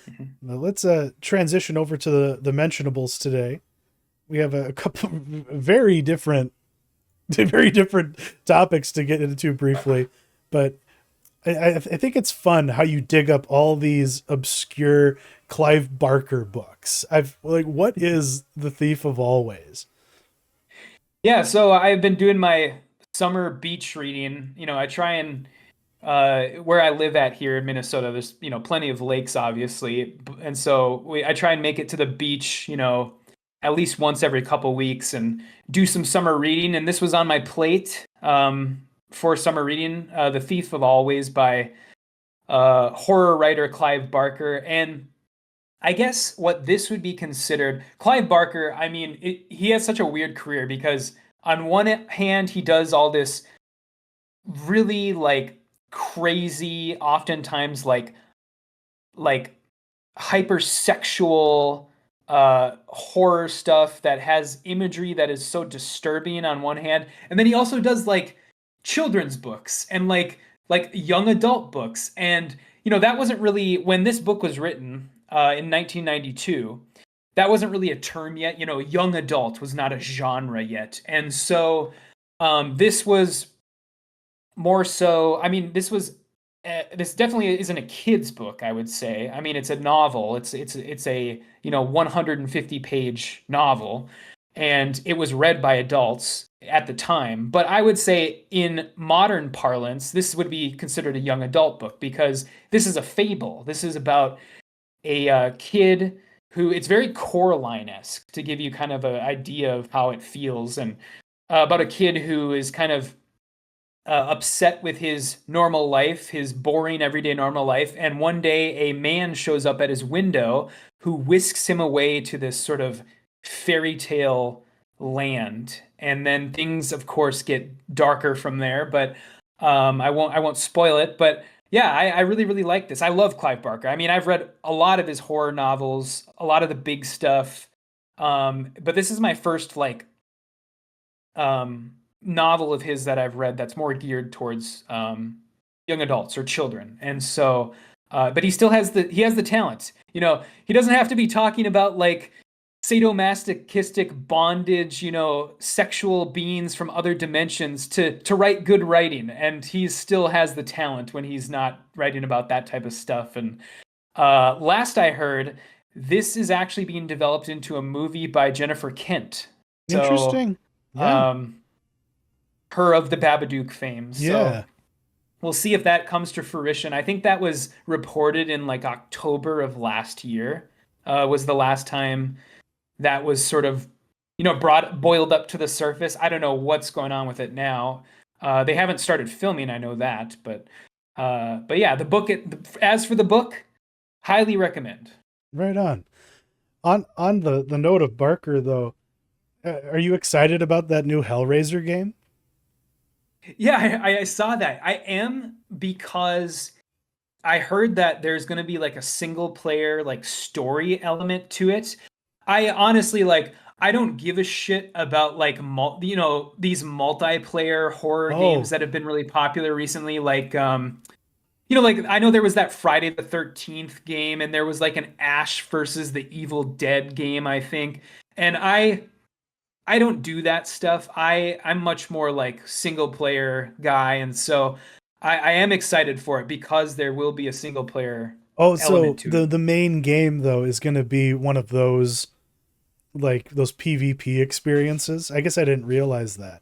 Mhm. Now let's transition over to the mentionables today. We have a couple very different, very different topics to get into briefly, but I think it's fun how you dig up all these obscure Clive Barker books. I've like, what is The Thief of Always? Yeah, so I've been doing my summer beach reading. I try and where I live at here in Minnesota, there's plenty of lakes, obviously, and so I try and make it to the beach, at least once every couple weeks, and do some summer reading. And this was on my plate for summer reading, "The Thief of Always" by horror writer Clive Barker. And I guess what this would be considered, Clive Barker, I mean, he has such a weird career because on one hand, he does all this really like crazy, oftentimes like hypersexual horror stuff that has imagery that is so disturbing on one hand, and then he also does like children's books and like young adult books. And that wasn't really when this book was written in 1992. That wasn't really a term yet. Young adult was not a genre yet. And so this was more so, I mean, this definitely isn't a kid's book, I would say. I mean, it's a novel. It's a 150 page novel, and it was read by adults at the time. But I would say in modern parlance, this would be considered a young adult book because this is a fable. This is about a kid who, it's very Coraline-esque, to give you kind of an idea of how it feels, and about a kid who is kind of upset with his normal life, his boring everyday normal life. And one day a man shows up at his window who whisks him away to this sort of fairy tale land. And then things, of course, get darker from there. But I won't spoil it. But yeah, I really, really like this. I love Clive Barker. I mean, I've read a lot of his horror novels, a lot of the big stuff. But this is my first like novel of his that I've read that's more geared towards young adults or children. And so, but he still has the talent. He doesn't have to be talking about like sadomasochistic bondage, sexual beings from other dimensions to write good writing. And he still has the talent when he's not writing about that type of stuff. And last I heard, this is actually being developed into a movie by Jennifer Kent. So, Interesting. Yeah. um, her of the Babadook fame. So Yeah. we'll see if that comes to fruition. I think that was reported in like October of last year, was the last time that was sort of, boiled up to the surface. I don't know what's going on with it now. They haven't started filming, I know that, but yeah, the book. As for the book, highly recommend. Right on. On the note of Barker though, are you excited about that new Hellraiser game? Yeah, I saw that. I am because I heard that there's going to be like a single player like story element to it. I honestly like I don't give a shit about like these multiplayer horror games Oh, that have been really popular recently, like like I know there was that Friday the 13th game, and there was like an Ash versus the Evil Dead game, I think. And I don't do that stuff. I'm much more like single player guy, and so I am excited for it because there will be a single player oh, so element to it. the main game though is going to be one of those like those PvP experiences. I guess I didn't realize that.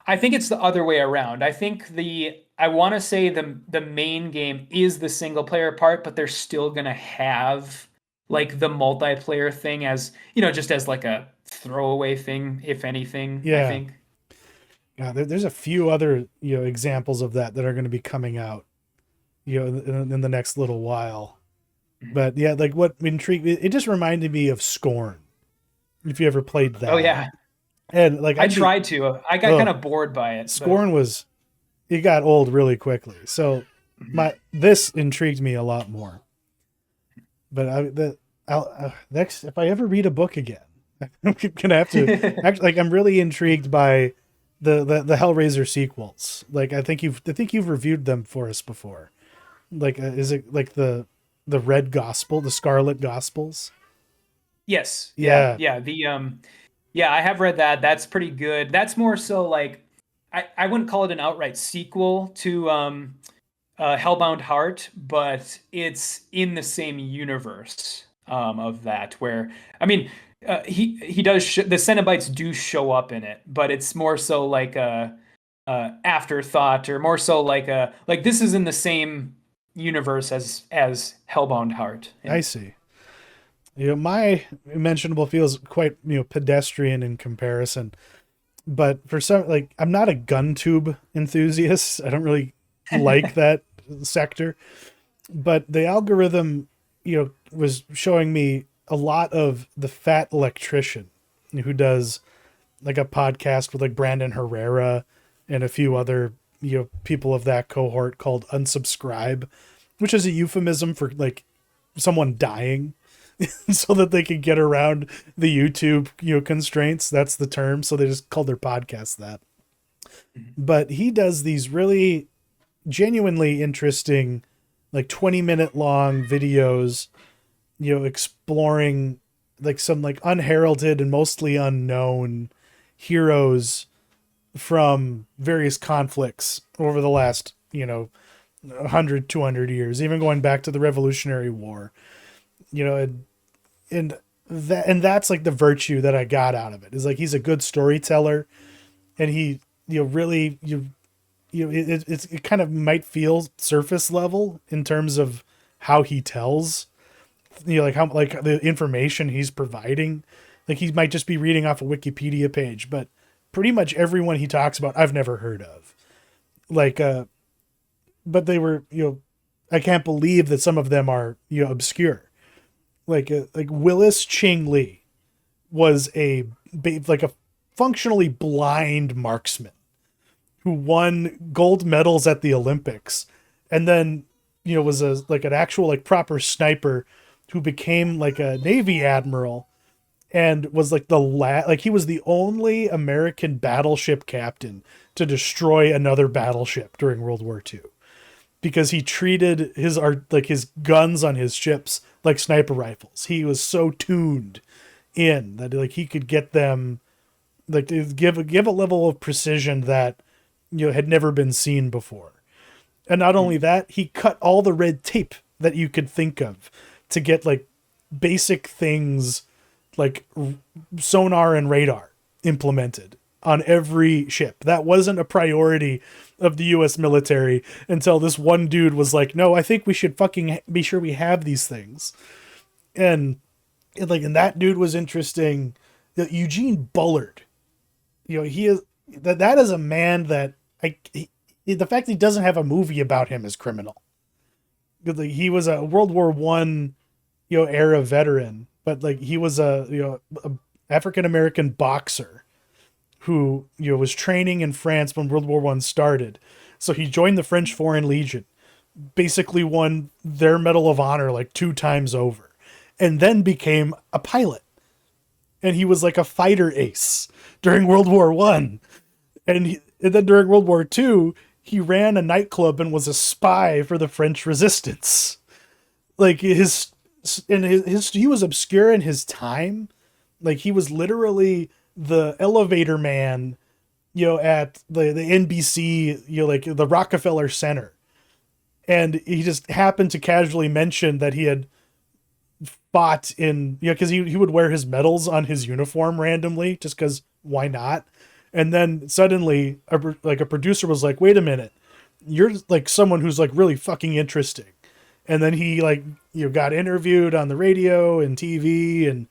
I think it's the other way around. I want to say the main game is the single player part, but they're still gonna have like the multiplayer thing as just as like a throwaway thing, if anything. I Yeah. think. Yeah, there's a few other examples of that are going to be coming out in the next little while. But yeah, like what intrigued me, it just reminded me of Scorn. If you ever played Oh that, yeah, and like I I'd be tried to. I got kind oh of bored by it, but Scorn was it got old really quickly. So Mhm. my this intrigued me a lot more. But I'll next if I ever read a book again, I'm gonna have to actually like I'm really intrigued by the Hellraiser sequels. Like I think you've reviewed them for us before. Like is it like the Red Gospel, the Scarlet Gospels? Yes, yeah, Yeah, yeah. Yeah, I have read that. That's pretty good. That's more so like I wouldn't call it an outright sequel to Hellbound Heart, but it's in the same universe of that. Where I mean, he does the Cenobites do show up in it, but it's more so like a afterthought, or more so like a like this is in the same universe as Hellbound Heart. I And see. My mentionable feels quite pedestrian in comparison, but for some, like, I'm not a gun tube enthusiast. I don't really like that sector, but the algorithm was showing me a lot of the fat electrician who does like a podcast with like Brandon Herrera and a few other people of that cohort called Unsubscribe, which is a euphemism for like someone dying so that they can get around the YouTube constraints. That's the term. So they just call their podcast that. But he does these really genuinely interesting, like 20-minute long videos, exploring like some like unheralded and mostly unknown heroes from various conflicts over the last 100 200 years, even going back to the Revolutionary War. And that's like the virtue that I got out of it, is like he's a good storyteller, and he really it kind of might feel surface level in terms of how he tells, like how like the information he's providing. Like he might just be reading off a Wikipedia page, but pretty much everyone he talks about I've never heard of. Like but they were I can't believe that some of them are obscure. Like Willis Ching Lee was like a functionally blind marksman who won gold medals at the Olympics, and then was a like an actual like proper sniper who became like a Navy admiral, and was like like he was the only American battleship captain to destroy another battleship during World War II, because he treated his like his guns on his ships like sniper rifles. He was so tuned in that like he could get them like to give a level of precision that had never been seen before. And not only that, he cut all the red tape that you could think of to get like basic things like sonar and radar implemented on every ship. That wasn't a priority of the US military until this one dude was like, no, I think we should fucking be sure we have these things. And that dude was interesting. Eugene Bullard, he is that is a man that the fact that he doesn't have a movie about him is criminal. He was a World War One, era veteran, but like he was a African American boxer who was training in France when World War One started. So he joined the French Foreign Legion, basically won their Medal of Honor like 2 times over, and then became a pilot. And he was like a fighter ace during World War One, and then during World War Two, he ran a nightclub and was a spy for the French resistance. Like he was obscure in his time. Like he was literally the elevator man, at the NBC, like the Rockefeller Center. And he just happened to casually mention that he had fought in, because he would wear his medals on his uniform randomly, just because why not? And then suddenly, a producer was like, "Wait a minute, you're like someone who's like really fucking interesting." And then he like got interviewed on the radio and TV, and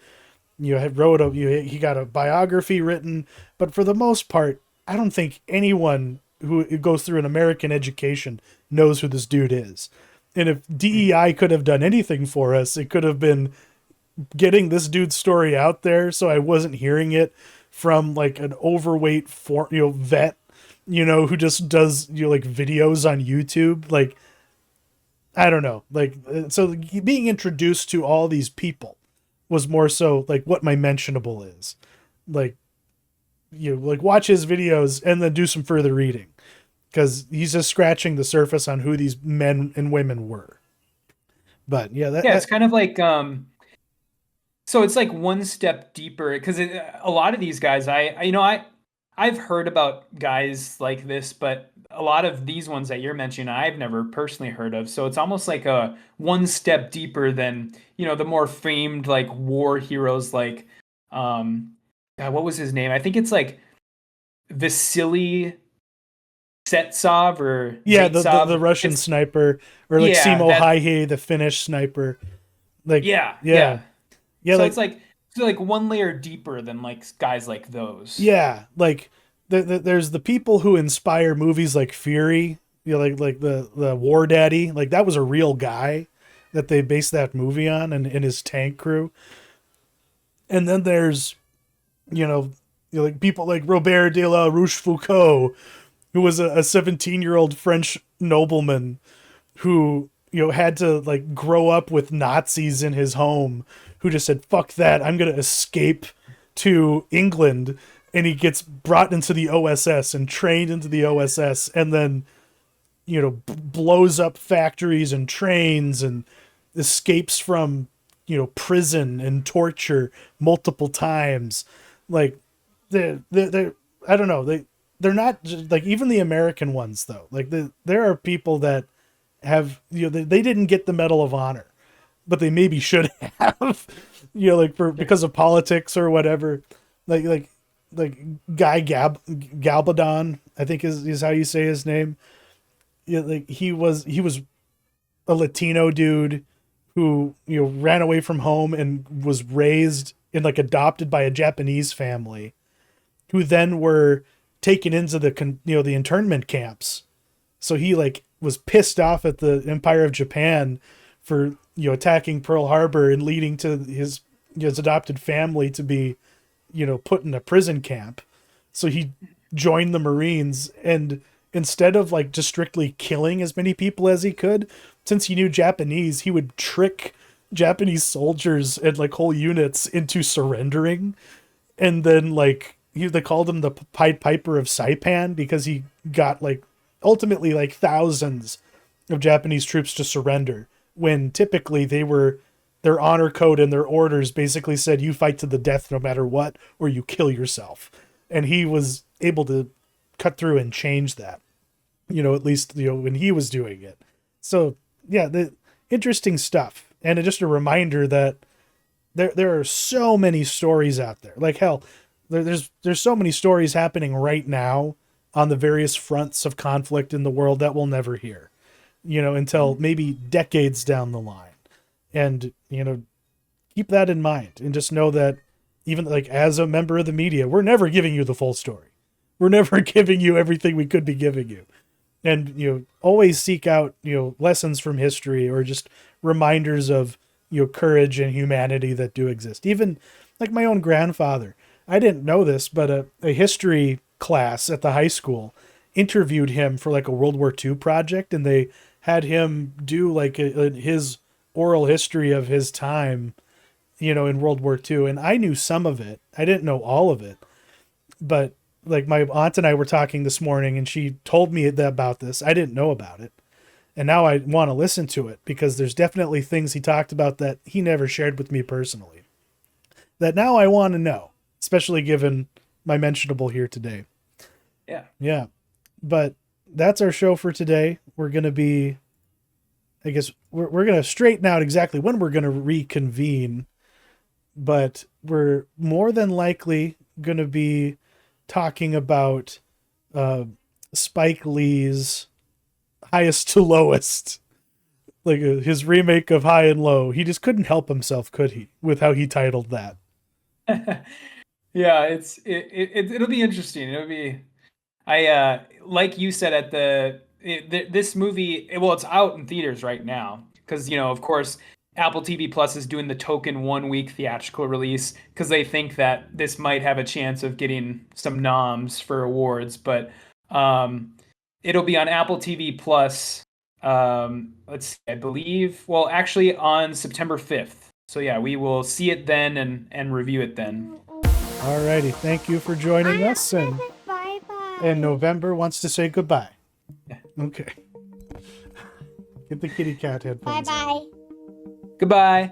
had he got a biography written. But for the most part, I don't think anyone who goes through an American education knows who this dude is. And if DEI could have done anything for us, it could have been getting this dude's story out there, so I wasn't hearing it from like an overweight vet, who just does like videos on YouTube. Like, I don't know, like, so being introduced to all these people was more so like what my mentionable is. Like, like watch his videos and then do some further reading because he's just scratching the surface on who these men and women were. But yeah, Yeah, it's kind of like so it's like one step deeper because a lot of these guys, I've heard about guys like this, but a lot of these ones that you're mentioning, I've never personally heard of. So it's almost like a one step deeper than, the more famed like war heroes like, God, what was his name? I think it's like Vasily Setsov or yeah, the Zaitsov. Russian It's sniper or like yeah, Simo that Haihei, the Finnish sniper. Like yeah, yeah, yeah. yeah, So like it's like one layer deeper than like guys like those. yeah, like there's the people who inspire movies like Fury, like the War Daddy, like that was a real guy that they based that movie on, and his tank crew. And then there's like people like Robert de la Rochefoucauld, who was a 17-year-old French nobleman who had to like grow up with Nazis in his home, who just said fuck that, I'm gonna escape to England, and he gets brought into the OSS and trained into the OSS, and then blows up factories and trains and escapes from prison and torture multiple times. Like they I don't know, they're not like even the American ones though. Like there are people that have they didn't get the Medal of Honor, but they maybe should have. Like for because of politics or whatever. Like like Guy Galbadon, I think is how you say his name. Yeah, like he was a Latino dude who ran away from home and was raised and like adopted by a Japanese family, who then were taken into the internment camps. So he like was pissed off at the Empire of Japan for attacking Pearl Harbor and leading to his adopted family to be put in a prison camp. So he joined the Marines, and instead of like just strictly killing as many people as he could, since he knew Japanese, he would trick Japanese soldiers and like whole units into surrendering. And then like they called him the Pied Piper of Saipan because he got like ultimately like thousands of Japanese troops to surrender, when typically their honor code and their orders basically said you fight to the death no matter what, or you kill yourself. And he was able to cut through and change that, at least when he was doing it. So yeah, the interesting stuff, and just a reminder that there are so many stories out there. Like hell, there's so many stories happening right now on the various fronts of conflict in the world that we'll never hear, until maybe decades down the line. And keep that in mind, and just know that even like as a member of the media, we're never giving you the full story. We're never giving you everything we could be giving you. And always seek out lessons from history, or just reminders of courage and humanity that do exist. Even like my own grandfather, I didn't know this, but a history class at the high school interviewed him for like a World War II project, and they had him do like his oral history of his time in World War II. And I knew some of it, I didn't know all of it. But like my aunt and I were talking this morning, and she told me about this. I didn't know about it. And now I want to listen to it, because there's definitely things he talked about that he never shared with me personally, that now I want to know, especially given my mentionable here today. Yeah. Yeah. But that's our show for today. We're going to be, I guess, we're going to straighten out exactly when we're going to reconvene, but we're more than likely going to be talking about Spike Lee's Highest to Lowest, like his remake of High and Low. He just couldn't help himself, could he, with how he titled that? Yeah, it'll be interesting. It'll be I like you said at this movie, well, it's out in theaters right now because of course Apple TV Plus is doing the token 1 week theatrical release because they think that this might have a chance of getting some noms for awards, but um it'll be on Apple TV Plus. Let's see, I believe, well, actually on September 5th. So yeah, we will see it then and review it then. Alrighty, thank you for joining us, and Bye-bye. November wants to say goodbye. Okay. Get the kitty cat headphones. Bye-bye. Goodbye.